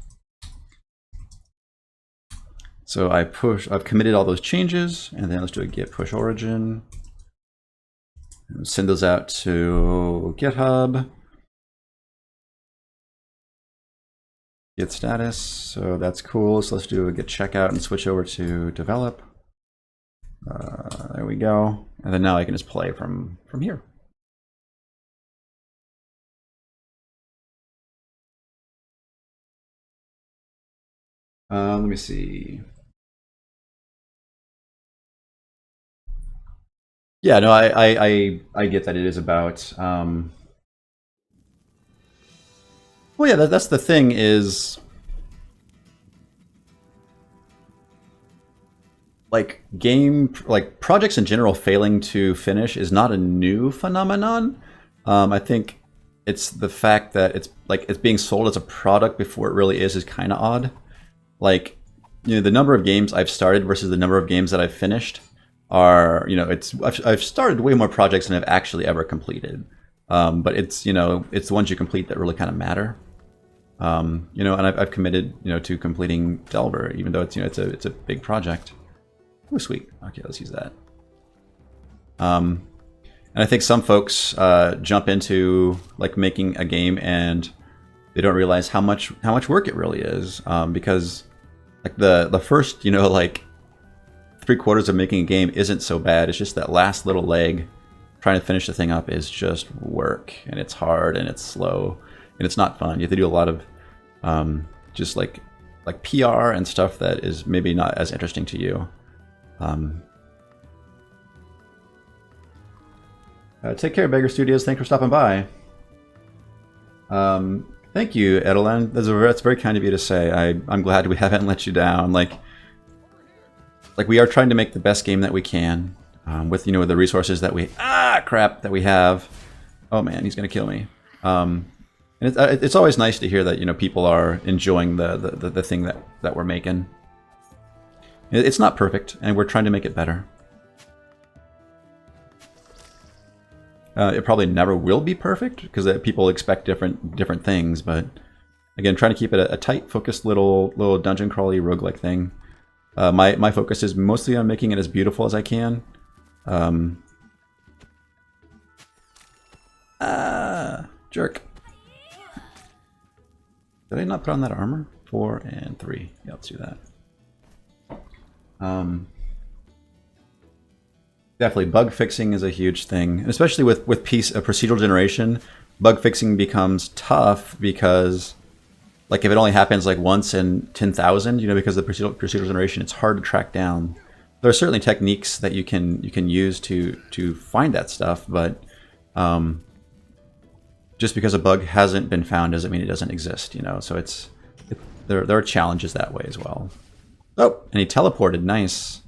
So I've committed all those changes, and then let's do a git push origin. Send those out to GitHub. Git status, so that's cool. So let's do a git checkout and switch over to develop. There we go. And then now I can just play from here. Let me see. Yeah, no, I get that it is about. Well, yeah, that's the thing is, like projects in general failing to finish is not a new phenomenon. I think it's the fact that it's being sold as a product before it really is kind of odd. Like, you know, the number of games I've started versus the number of games that I've finished are, you know, I've started way more projects than I've actually ever completed. But it's, you know, it's the ones you complete that really kind of matter. You know, and I've committed, you know, to completing Delver, even though it's, you know, it's a big project. Oh, sweet. Okay, let's use that. And I think some folks jump into like making a game and they don't realize how much work it really is, because like the first, you know, like 3/4 of making a game isn't so bad. It's just that last little leg, trying to finish the thing up, is just work, and it's hard and it's slow and it's not fun. You have to do a lot of just like PR and stuff that is maybe not as interesting to you. Take care, Beggar Studios. Thanks for stopping by. Thank you, Edelan. That's very kind of you to say. I'm glad we haven't let you down. Like we are trying to make the best game that we can, with, you know, the resources that we that we have. Oh man, he's gonna kill me. And it's always nice to hear that, you know, people are enjoying the thing that we're making. It's not perfect, and we're trying to make it better. It probably never will be perfect because people expect different things. But again, trying to keep it a tight, focused little dungeon crawly roguelike thing. My focus is mostly on making it as beautiful as I can. Jerk. Did I not put on that armor? 4 and 3. Yeah, let's do that. Definitely, bug fixing is a huge thing, especially with procedural generation. Bug fixing becomes tough because, like, if it only happens like once in 10,000, you know, because of the procedural generation, it's hard to track down. There are certainly techniques that you can use to find that stuff, but just because a bug hasn't been found doesn't mean it doesn't exist, you know. So there are challenges that way as well. Oh, and he teleported. Nice.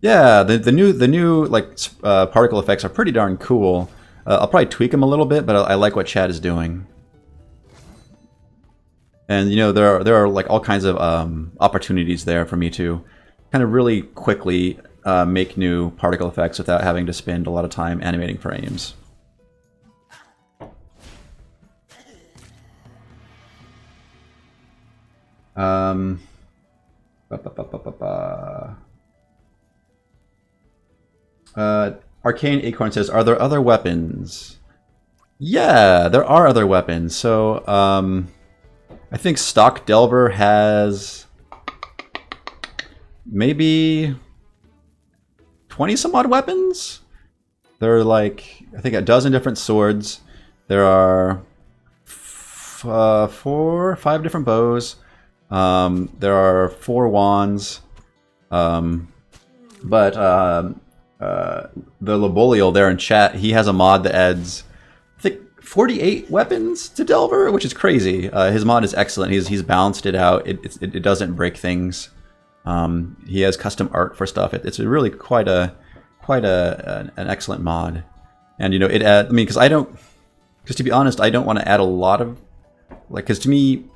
Yeah, the new like particle effects are pretty darn cool. I'll probably tweak them a little bit, but I like what Chad is doing. And you know, there are like all kinds of opportunities there for me to kind of really quickly make new particle effects without having to spend a lot of time animating frames. Arcane Acorn says, "Are there other weapons?" Yeah, there are other weapons. So I think stock Delver has maybe 20 some odd weapons. There are like, I think, a dozen different swords. There are 4 or 5 different bows. There are 4 wands. But the Lobolial there in chat, he has a mod that adds, I think, 48 weapons to Delver, which is crazy. His mod is excellent. He's balanced it out. It doesn't break things. He has custom art for stuff. It's really quite an excellent mod. And you know, I mean, because to be honest, I don't want to add a lot of, like, because to me,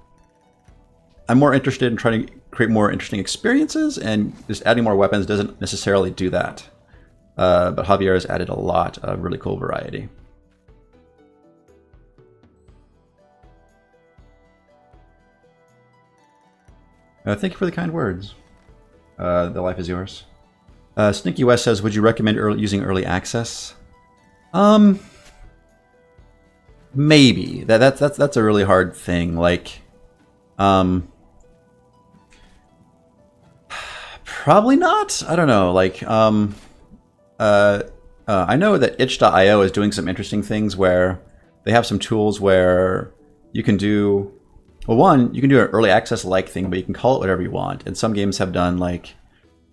I'm more interested in trying to create more interesting experiences, and just adding more weapons doesn't necessarily do that. But Javier has added a lot of really cool variety. Thank you for the kind words. The life is yours. Sneaky West says, "Would you recommend using early access?" Maybe. That's a really hard thing. Like, probably not. I don't know. Like, I know that itch.io is doing some interesting things where they have some tools where you can do, well, one, you can do an early access like thing, but you can call it whatever you want. And some games have done like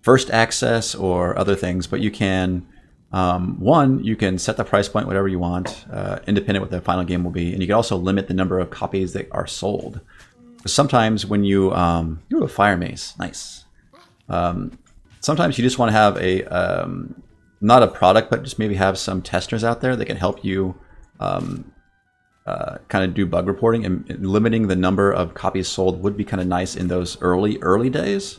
first access or other things, but you can, one, you can set the price point whatever you want, independent what the final game will be, and you can also limit the number of copies that are sold. Sometimes when you have a fire mace, nice. Sometimes you just want to have a not a product, but just maybe have some testers out there that can help you kind of do bug reporting, and limiting the number of copies sold would be kind of nice in those early days.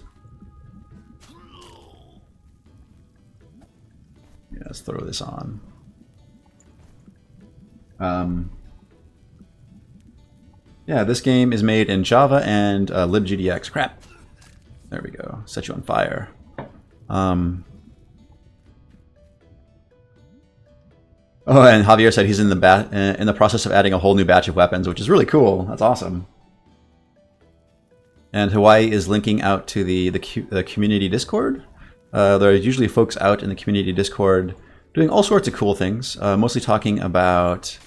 Yeah, let's throw this on. Yeah, this game is made in Java and libgdx. Crap. There we go. Set you on fire. Oh, and Javier said he's in the process of adding a whole new batch of weapons, which is really cool. That's awesome. And Hawaii is linking out to the community Discord. There are usually folks out in the community Discord doing all sorts of cool things, mostly talking about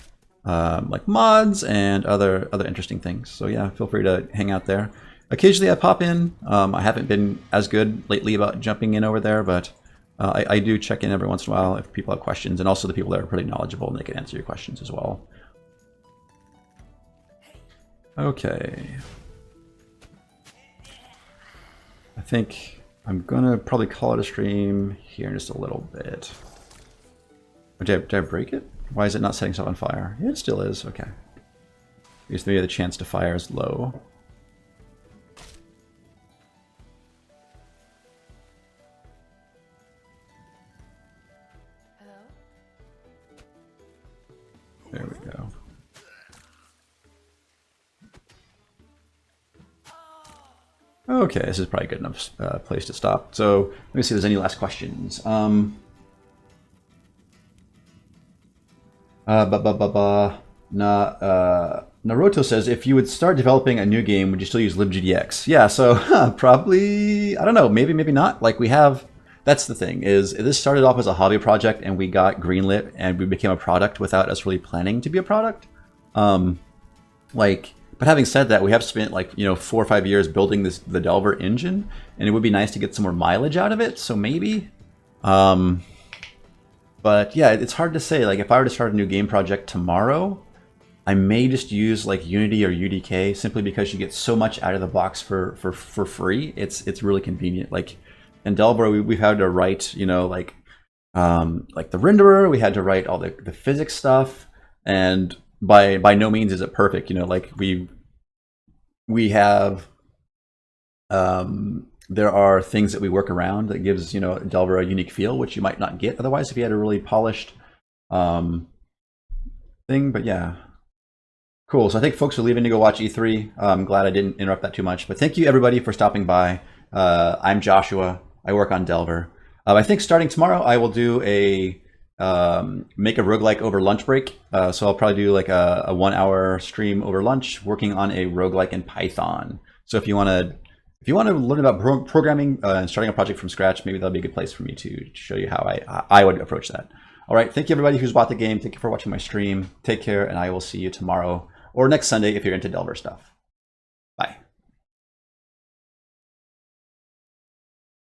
like mods and other interesting things. So yeah, feel free to hang out there. Occasionally I pop in. I haven't been as good lately about jumping in over there, but I do check in every once in a while if people have questions, and also the people that are pretty knowledgeable and they can answer your questions as well. Okay. I think I'm gonna probably call it a stream here in just a little bit. Did I break it? Why is it not setting stuff on fire? Yeah, it still is. Okay. Because maybe the chance to fire is low. There we go. Okay, this is probably a good enough place to stop. So let me see if there's any last questions. Naruto says, if you would start developing a new game, would you still use libgdx? Yeah, so probably, I don't know, maybe not. Like, we have, that's the thing, is this started off as a hobby project and we got greenlit and we became a product without us really planning to be a product. But having said that, we have spent 4 or 5 years building the Delver engine, and it would be nice to get some more mileage out of it, so maybe. But yeah, it's hard to say. Like, if I were to start a new game project tomorrow, I may just use like Unity or UDK, simply because you get so much out of the box for free. It's really convenient. Like, in Delver, we've had to write, you know, like the renderer, we had to write all the physics stuff, and by no means is it perfect. You know, like we have there are things that we work around that gives, you know, Delver a unique feel, which you might not get otherwise if you had a really polished thing. But yeah, cool. So I think folks are leaving to go watch E3. I'm glad I didn't interrupt that too much. But thank you everybody for stopping by. I'm Joshua. I work on Delver. I think starting tomorrow I will do a make a roguelike over lunch break. So I'll probably do like a 1 hour stream over lunch working on a roguelike in Python. So if you want to learn about programming and starting a project from scratch, maybe that'll be a good place for me to show you how I would approach that. All right, thank you everybody who's bought the game. Thank you for watching my stream. Take care, and I will see you tomorrow or next Sunday if you're into Delver stuff.